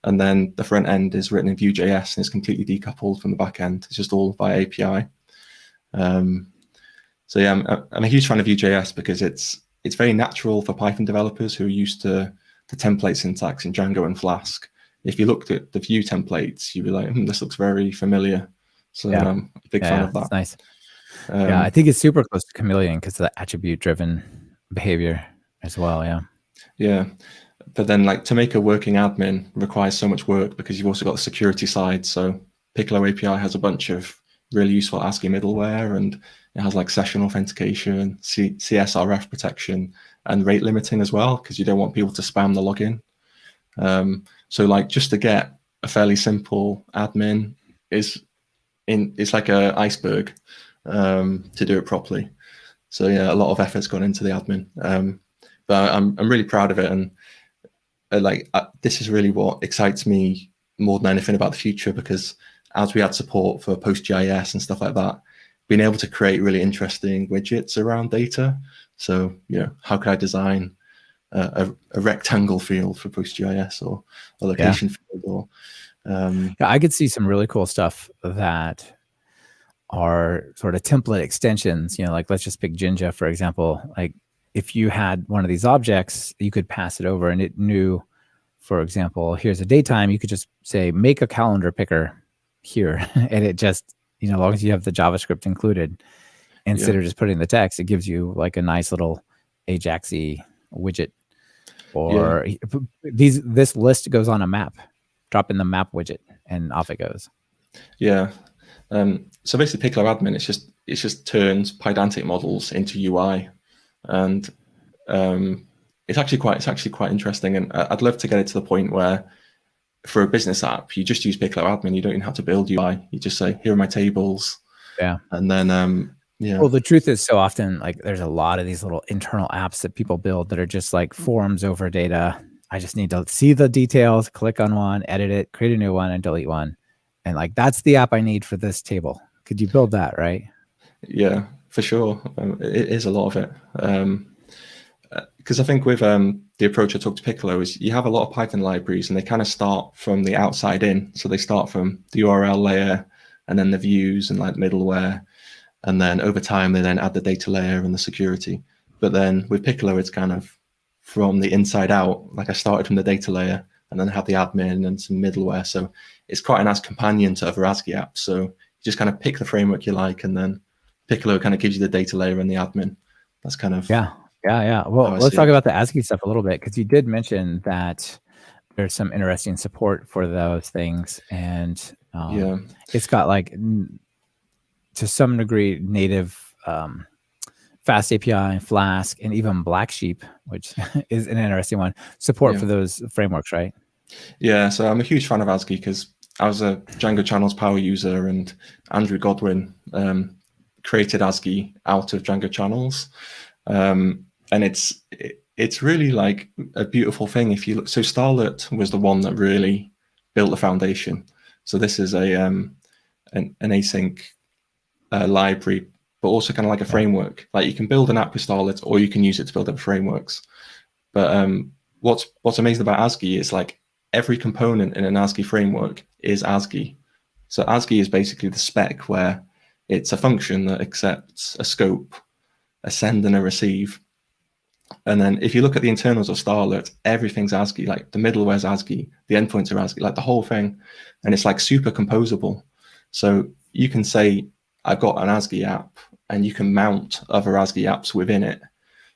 and then the front end is written in Vue.js and it's completely decoupled from the back end. It's just all via API. So yeah, I'm a huge fan of Vue.js because it's very natural for Python developers who are used to the template syntax in Django and Flask. If you looked at the Vue templates, you'd be like, this looks very familiar. So I'm a big fan of that. It's nice. I think it's super close to Chameleon because of the attribute-driven behavior as well. Yeah, but then like to make a working admin requires so much work because you've also got the security side. So Piccolo API has a bunch of really useful ASCII middleware, and it has like session authentication, CSRF protection, and rate limiting as well, because you don't want people to spam the login. So like just to get a fairly simple admin it's like an iceberg to do it properly. So yeah, a lot of effort's gone into the admin, but I'm really proud of it, and this is really what excites me more than anything about the future, because as we add support for PostGIS and stuff like that, being able to create really interesting widgets around data. So how could I design a rectangle field for PostGIS, or a location field, or I could see some really cool stuff that are sort of template extensions, like let's just pick Jinja, for example. Like if you had one of these objects, you could pass it over and it knew, for example, here's a daytime, you could just say, make a calendar picker here. And it just, as long as you have the JavaScript included, instead of just putting the text, it gives you like a nice little Ajax-y widget. Or this list goes on a map, drop in the map widget and off it goes. Yeah. So basically Piccolo admin, it just turns Pydantic models into UI, and it's actually quite interesting. And I'd love to get it to the point where for a business app, you just use Piccolo admin. You don't even have to build UI. You just say, here are my tables. Yeah. And then Yeah. Well, the truth is, so often, like, there's a lot of these little internal apps that people build that are just like forms over data. I just need to see the details, click on one, edit it, create a new one, and delete one. And like, that's the app I need for this table. Could you build that, right? Yeah, for sure. It is a lot of it. Because I think with the approach I took to Piccolo is you have a lot of Python libraries and they kind of start from the outside in. So they start from the URL layer and then the views and like middleware. And then over time, they then add the data layer and the security. But then with Piccolo, it's kind of from the inside out. Like I started from the data layer and then have the admin and some middleware. So it's quite a nice companion to other ASGI apps. So you just kind of pick the framework you like, and then Piccolo kind of gives you the data layer and the admin. That's kind of Yeah. Well, let's talk about the ASGI stuff a little bit, because you did mention that there's some interesting support for those things, and it's got like to some degree native Fast API, Flask, and even Black Sheep, which is an interesting one, support for those frameworks, right? Yeah, so I'm a huge fan of ASGI because I was a Django Channels power user, and Andrew Godwin created ASGI out of Django Channels. And it's really like a beautiful thing. If you look, so Starlet was the one that really built the foundation. So this is an async library, but also kind of like a framework. Like you can build an app with Starlet, or you can use it to build up frameworks. But what's amazing about ASGI is like every component in an ASGI framework is ASGI. So ASGI is basically the spec where it's a function that accepts a scope, a send and a receive. And then if you look at the internals of Starlet, everything's ASGI. Like the middleware's ASGI, the endpoints are ASGI, like the whole thing. And it's like super composable. So you can say, I've got an ASGI app, and you can mount other ASGI apps within it.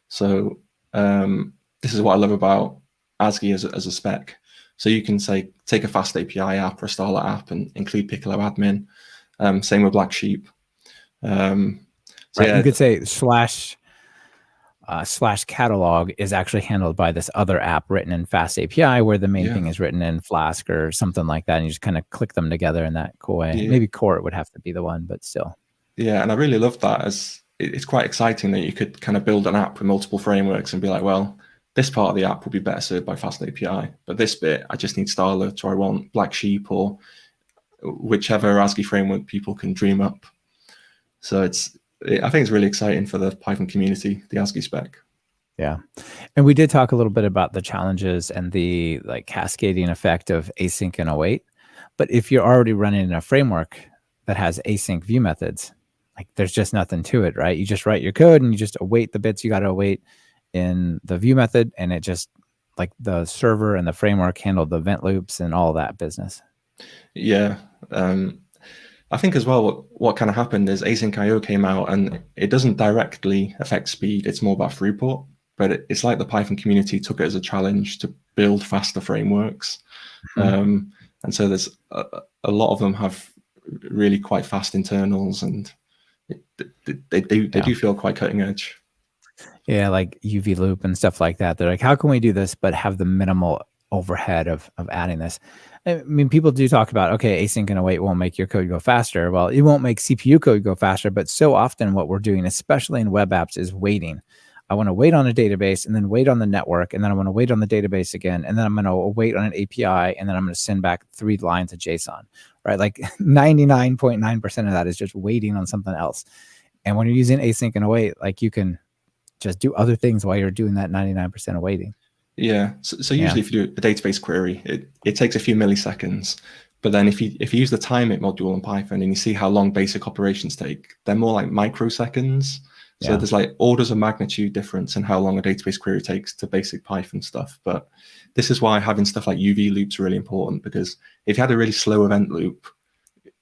So this is what I love about ASGI as a spec. So you can say, take a Fast API app or a Starlet app and include Piccolo admin. Same with Black Sheep. You could say slash catalog is actually handled by this other app written in Fast API, where the main thing is written in Flask or something like that. And you just kind of click them together in that cool way. Yeah. Maybe Core would have to be the one, but still. Yeah, and I really love that, as it's quite exciting that you could kind of build an app with multiple frameworks and be like, well, this part of the app will be better served by Fast API, but this bit, I just need Starlet, or I want Black Sheep, or whichever ASGI framework people can dream up. So I think it's really exciting for the Python community, the ASGI spec. Yeah. And we did talk a little bit about the challenges and the like cascading effect of async and await. But if you're already running a framework that has async view methods, like there's just nothing to it, right? You just write your code and you just await the bits you got to await in the view method, and it just like the server and the framework handle the event loops and all that business. Yeah. I think as well, what kind of happened is Async I came out, and it doesn't directly affect speed. It's more about throughput, but it's like the Python community took it as a challenge to build faster frameworks. And so there's a lot of them have really quite fast internals, and they do feel quite cutting edge. Yeah, like UV loop and stuff like that. They're like, how can we do this but have the minimal overhead of adding this? I mean, people do talk about, okay, async and await won't make your code go faster. Well, it won't make CPU code go faster, but so often what we're doing, especially in web apps, is waiting. I want to wait on a database, and then wait on the network, and then I want to wait on the database again, and then I'm going to wait on an API, and then I'm going to send back 3 lines of JSON, right? Like 99.9% of that is just waiting on something else. And when you're using async and await, like you can just do other things while you're doing that 99% of waiting. Yeah. So usually if you do a database query, it takes a few milliseconds. But then if you use the time it module in Python and you see how long basic operations take, they're more like microseconds. So there's like orders of magnitude difference in how long a database query takes to basic Python stuff. But this is why having stuff like UV loops are really important, because if you had a really slow event loop,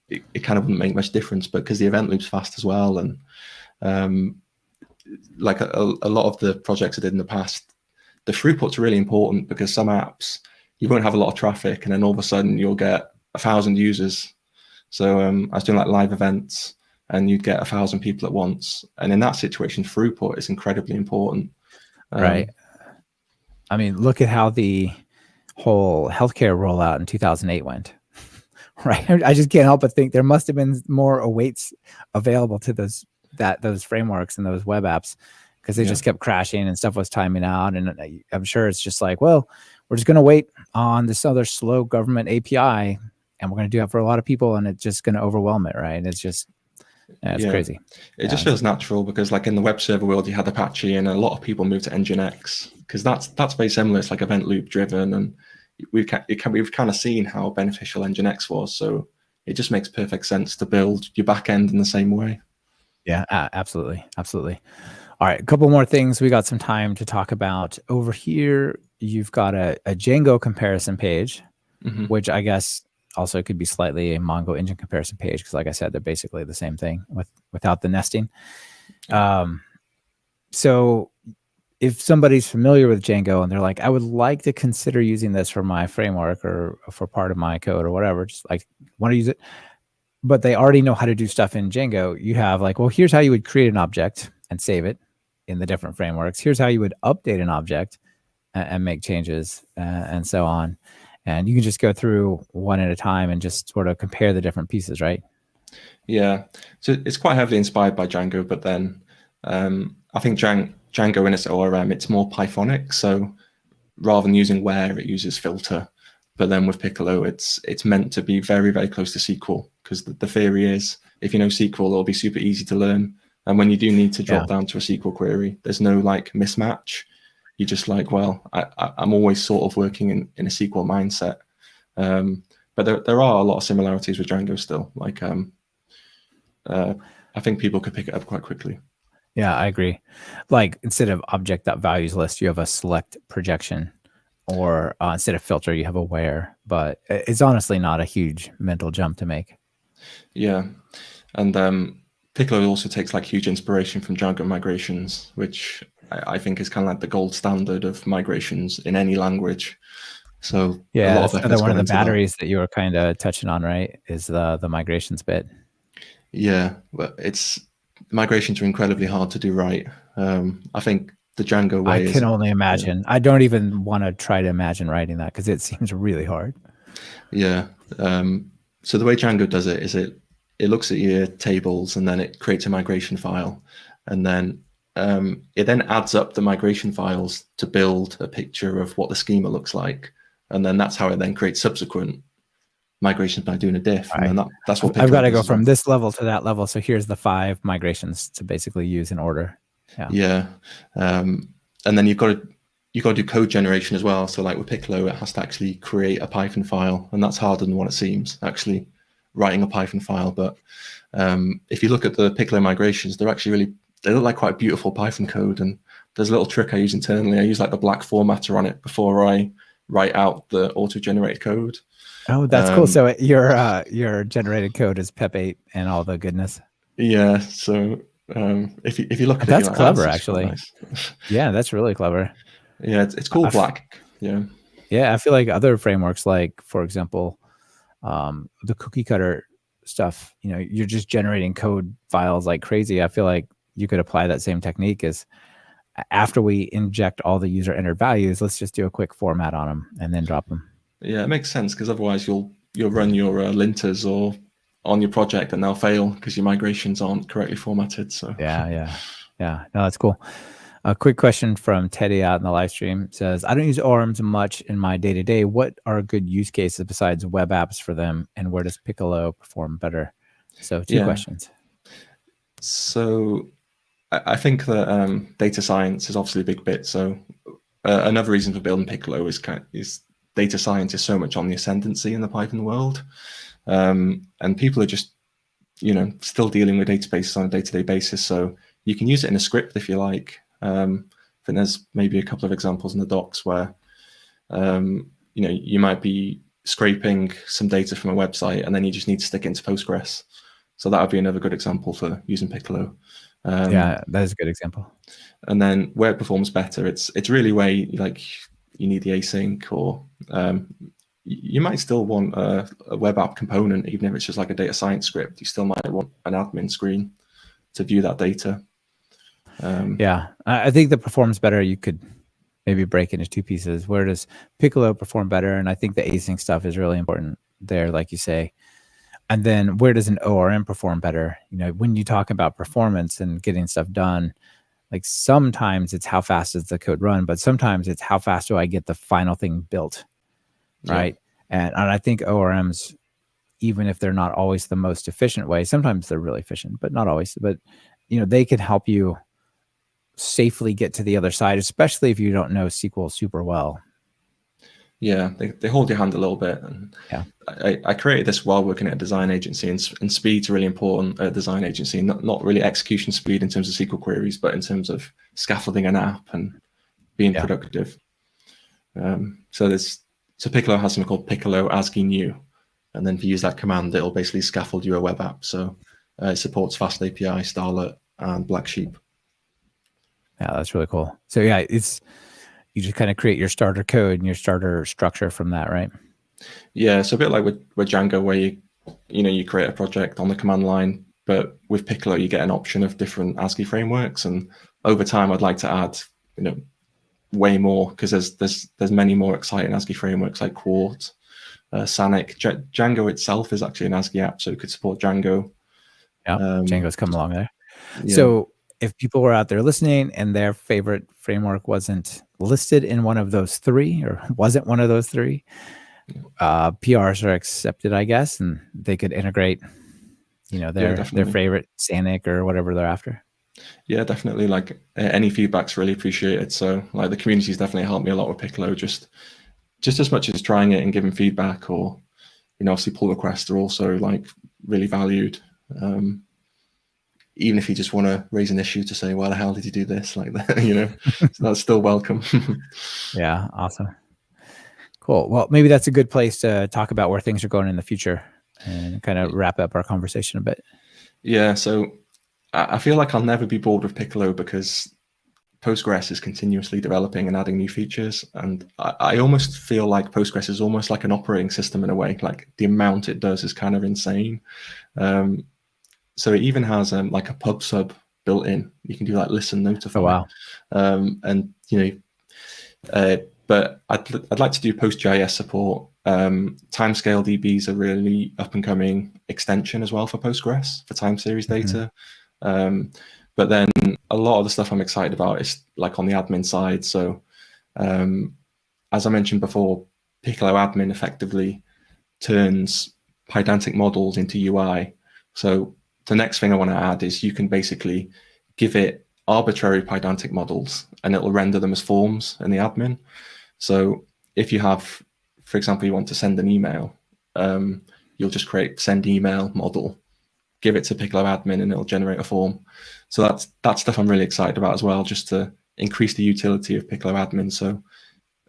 it kind of wouldn't make much difference. But because the event loop's fast as well, and like a lot of the projects I did in the past, the throughput's really important, because some apps, you won't have a lot of traffic, and then all of a sudden you'll get 1,000 users. So I was doing like live events, and you'd get 1,000 people at once. And in that situation, throughput is incredibly important. Right. I mean, look at how the whole healthcare rollout in 2008 went. Right. I just can't help but think there must have been more awaits available to those those frameworks and those web apps because they just kept crashing and stuff was timing out. And I'm sure it's just like, well, we're just going to wait on this other slow government API, and we're going to do it for a lot of people, and it's just going to overwhelm it, right? It's just, it's crazy. It just feels natural because, like, in the web server world, you had Apache, and a lot of people moved to Nginx because that's very similar. It's like event loop driven, and we've kind of seen how beneficial Nginx was. So it just makes perfect sense to build your backend in the same way. Yeah, absolutely, absolutely. All right, a couple more things we got some time to talk about. Over here, you've got a Django comparison page, which I guess also could be slightly a Mongo engine comparison page because, like I said, they're basically the same thing without the nesting. So if somebody's familiar with Django and they're like, I would like to consider using this for my framework or for part of my code or whatever, just like want to use it, but they already know how to do stuff in Django, you have like, well, here's how you would create an object and save it in the different frameworks. Here's how you would update an object and make changes and so on. And you can just go through one at a time and just sort of compare the different pieces, right? Yeah. So it's quite heavily inspired by Django, but then I think Django in its ORM, it's more Pythonic. So rather than using where, it uses filter. But then with Piccolo, it's meant to be very, very close to SQL because the theory is if you know SQL, it'll be super easy to learn. And when you do need to drop down to a SQL query, there's no like mismatch. You're just like, well, I'm always sort of working in a SQL mindset. But there are a lot of similarities with Django still. Like, I think people could pick it up quite quickly. Yeah, I agree. Like instead of object.values list, you have a select projection, or instead of filter, you have a where. But it's honestly not a huge mental jump to make. Yeah, and Piccolo also takes like huge inspiration from Django migrations, which I think is kind of like the gold standard of migrations in any language. So yeah, that's another one of the batteries that you were kind of touching on, right? Is the migrations bit. Yeah, but migrations are incredibly hard to do right. I think the Django way I can only imagine. Yeah. I don't even want to try to imagine writing that because it seems really hard. Yeah. So the way Django does it is it looks at your tables and then it creates a migration file, and then it then adds up the migration files to build a picture of what the schema looks like, and then that's how it then creates subsequent migrations by doing a diff. Right. And then that's what I've got to go from this level to that level. So here's the 5 migrations to basically use in order. Yeah. And then you've got to do code generation as well. So like with Piccolo, it has to actually create a Python file, and that's harder than what it seems, actually writing a Python file. But if you look at the Piccolo migrations, they're actually they look like quite beautiful Python code. And there's a little trick I use internally. I use like the black formatter on it before I write out the auto-generated code. Oh, that's cool. So your generated code is PEP 8 and all the goodness. Yeah. So if you look at that's it, like, clever, actually. Nice. Yeah, that's really clever. Yeah, it's called black. Yeah. Yeah, I feel like other frameworks, like for example, the cookie cutter stuff. You know, you're just generating code files like crazy. I feel like you could apply that same technique as after we inject all the user entered values, let's just do a quick format on them and then drop them. Yeah, it makes sense because otherwise you'll run your linters or on your project and they'll fail because your migrations aren't correctly formatted. So yeah. No, that's cool. A quick question from Teddy out in the live stream says, I don't use ORMs much in my day-to-day. What are good use cases besides web apps for them, and where does Piccolo perform better? So 2 questions. So I think that data science is obviously a big bit. So another reason for building Piccolo is data science is so much on the ascendancy in the Python world. And people are just, still dealing with databases on a day-to-day basis. So you can use it in a script if you like. I think there's maybe a couple of examples in the docs where, you might be scraping some data from a website and then you just need to stick it into Postgres. So that would be another good example for using Piccolo. Yeah, that is a good example. And then where it performs better, it's really where you need the async, or you might still want a web app component, even if it's just like a data science script. You still might want an admin screen to view that data. Yeah, I think that performs better. You could maybe break into 2 pieces. Where does Piccolo perform better? And I think the async stuff is really important there, like you say. And then where does an ORM perform better? You know, when you talk about performance and getting stuff done, like sometimes it's how fast does the code run, but sometimes it's how fast do I get the final thing built, right? Yeah. And I think ORMs, even if they're not always the most efficient way, sometimes they're really efficient, but not always. But, you know, they can help you safely get to the other side, especially if you don't know SQL super well. Yeah, they hold your hand a little bit. And yeah, I created this while working at a design agency, and speed's really important at a design agency. Not really execution speed in terms of SQL queries, but in terms of scaffolding an app and being productive. So Piccolo has something called Piccolo ASGI new, and then if you use that command, it'll basically scaffold you a web app. So it supports Fast API, Starlet, and Black Sheep. Yeah, that's really cool. So yeah, you just kind of create your starter code and your starter structure from that, right? Yeah, so a bit like with Django, where you create a project on the command line, but with Piccolo you get an option of different ASGI frameworks, and over time I'd like to add way more, because there's many more exciting ASGI frameworks like Quart, Sanic. Django itself is actually an ASGI app, so it could support Django. Yeah, Django's come along there. Yeah. So if people were out there listening and their favorite framework wasn't listed in one of those three, or wasn't one of those three, PRs are accepted, I guess, and they could integrate, their favorite Sanic or whatever they're after. Yeah, definitely. Like any feedback's really appreciated. So like the community's definitely helped me a lot with Piccolo, just as much as trying it and giving feedback, or obviously pull requests are also like really valued. Even if you just want to raise an issue to say, why the hell did you do this? Like that, so that's still welcome. Yeah, awesome. Cool. Well, maybe that's a good place to talk about where things are going in the future and kind of wrap up our conversation a bit. Yeah, so I feel like I'll never be bored with Piccolo, because Postgres is continuously developing and adding new features. And I almost feel like Postgres is almost like an operating system in a way. Like the amount it does is kind of insane. So it even has like a pub sub built in. You can do like listen, notify. Oh, wow. But I'd like to do PostGIS support. Timescale DB is a really up and coming extension as well for Postgres for time series data. But then a lot of the stuff I'm excited about is like on the admin side. So as I mentioned before, Piccolo admin effectively turns Pydantic models into UI. So the next thing I want to add is you can basically give it arbitrary Pydantic models and it'll render them as forms in the admin. So if you have, for example, you want to send an email, you'll just create send email model, give it to Piccolo admin, and it'll generate a form. So that's stuff I'm really excited about as well, just to increase the utility of Piccolo admin. So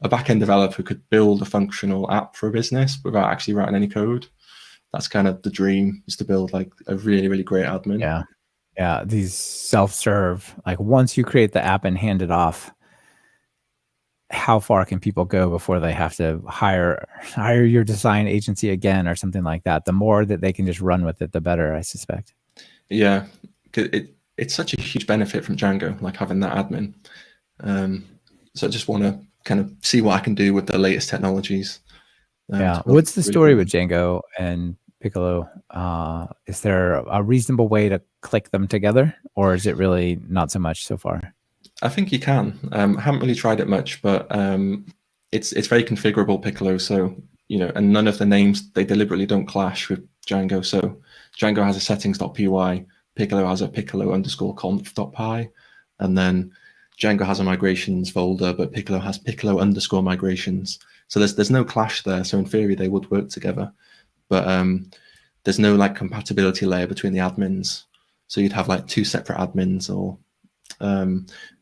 a backend developer could build a functional app for a business without actually writing any code. That's kind of the dream, is to build like a really, really great admin. Yeah. These self-serve, like once you create the app and hand it off, how far can people go before they have to hire your design agency again or something like that? The more that they can just run with it, the better, I suspect. Yeah, it's such a huge benefit from Django, like having that admin. So I just want to kind of see what I can do with the latest technologies. What's the story with Django and Piccolo? Is there a reasonable way to click them together, or is it really not so much so far? I think you can. Haven't really tried it much, but it's very configurable, Piccolo. So and none of the names, they deliberately don't clash with Django. So Django has a settings.py, Piccolo has a piccolo_conf.py, and then Django has a migrations folder, but Piccolo has piccolo_migrations. So there's no clash there. So in theory, they would work together, but there's no like compatibility layer between the admins. So you'd have like two separate admins, or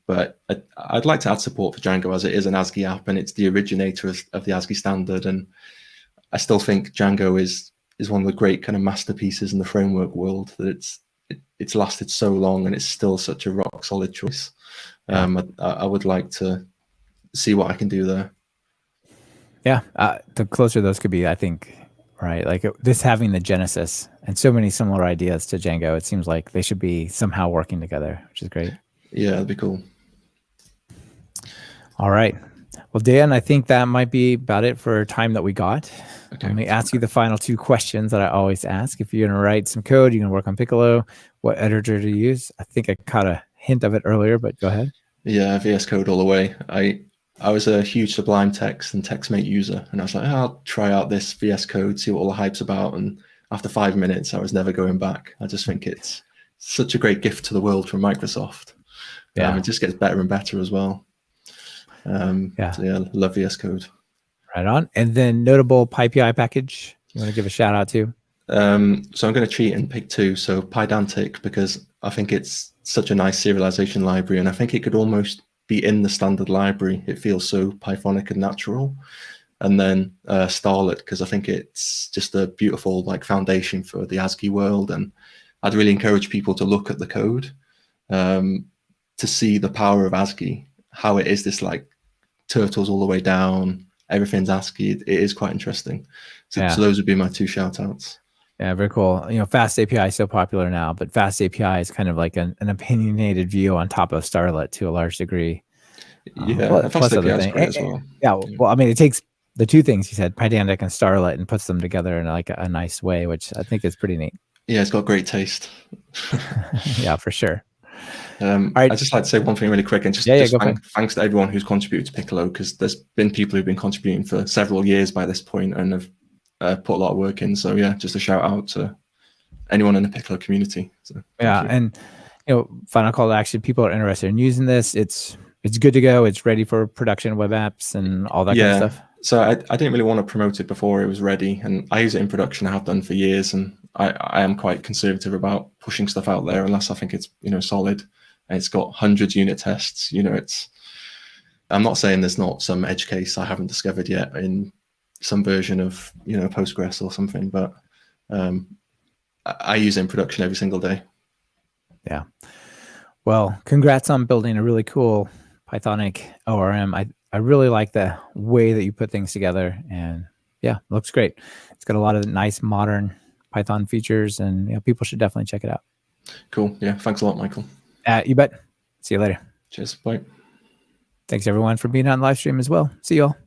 but I'd like to add support for Django, as it is an ASGI app and it's the originator of the ASGI standard. And I still think Django is one of the great kind of masterpieces in the framework world, that it's lasted so long and it's still such a rock solid choice. I would like to see what I can do there. Yeah, the closer those could be, I think, right? Like this having the genesis and so many similar ideas to Django, it seems like they should be somehow working together, which is great. Yeah, that'd be cool. All right. Well, Dan, I think that might be about it for time that we got. Okay. Let me ask you the final 2 questions that I always ask. If you're going to write some code, you're going to work on Piccolo, what editor to use? I think I caught a hint of it earlier, but go ahead. Yeah, VS Code all the way. I was a huge Sublime Text and TextMate user, and I was like, I'll try out this VS Code, see what all the hype's about. And after 5 minutes, I was never going back. I just think it's such a great gift to the world from Microsoft. Yeah. It just gets better and better as well. Yeah. So yeah, love VS Code. Right on. And then notable PyPI package you want to give a shout out to? So I'm going to cheat and pick 2. So Pydantic, because I think it's such a nice serialization library, and I think it could almost be in the standard library. It feels so Pythonic and natural. And then Starlet, because I think it's just a beautiful like foundation for the ASGI world. And I'd really encourage people to look at the code to see the power of ASGI, how it is this like turtles all the way down, everything's ASCII. It is quite interesting. So those would be my 2 shout outs. Yeah, very cool. Fast API is so popular now, but Fast API is kind of like an opinionated view on top of Starlet to a large degree. Yeah, Fast API is great as well. Yeah, well, I mean, it takes the 2 things you said, Pydantic and Starlet, and puts them together in like a nice way, which I think is pretty neat. Yeah, it's got great taste. Yeah, for sure. I'd just like to say one thing really quick, and just thanks to everyone who's contributed to Piccolo, because there's been people who've been contributing for several years by this point and have put a lot of work in. So yeah, just a shout out to anyone in the Piccolo community. So, yeah, and final call to action: people are interested in using this. It's good to go. It's ready for production web apps and all that kind of stuff. So I didn't really want to promote it before it was ready, and I use it in production. I have done for years, and I am quite conservative about pushing stuff out there unless I think it's solid. And it's got hundreds of unit tests. I'm not saying there's not some edge case I haven't discovered yet in some version of Postgres or something, but I use it in production every single day. Yeah. Well, congrats on building a really cool Pythonic ORM. I really like the way that you put things together, and yeah, it looks great. It's got a lot of nice modern Python features, and people should definitely check it out. Cool. Yeah. Thanks a lot, Michael. You bet. See you later. Cheers. Bye. Thanks everyone for being on live stream as well. See you all.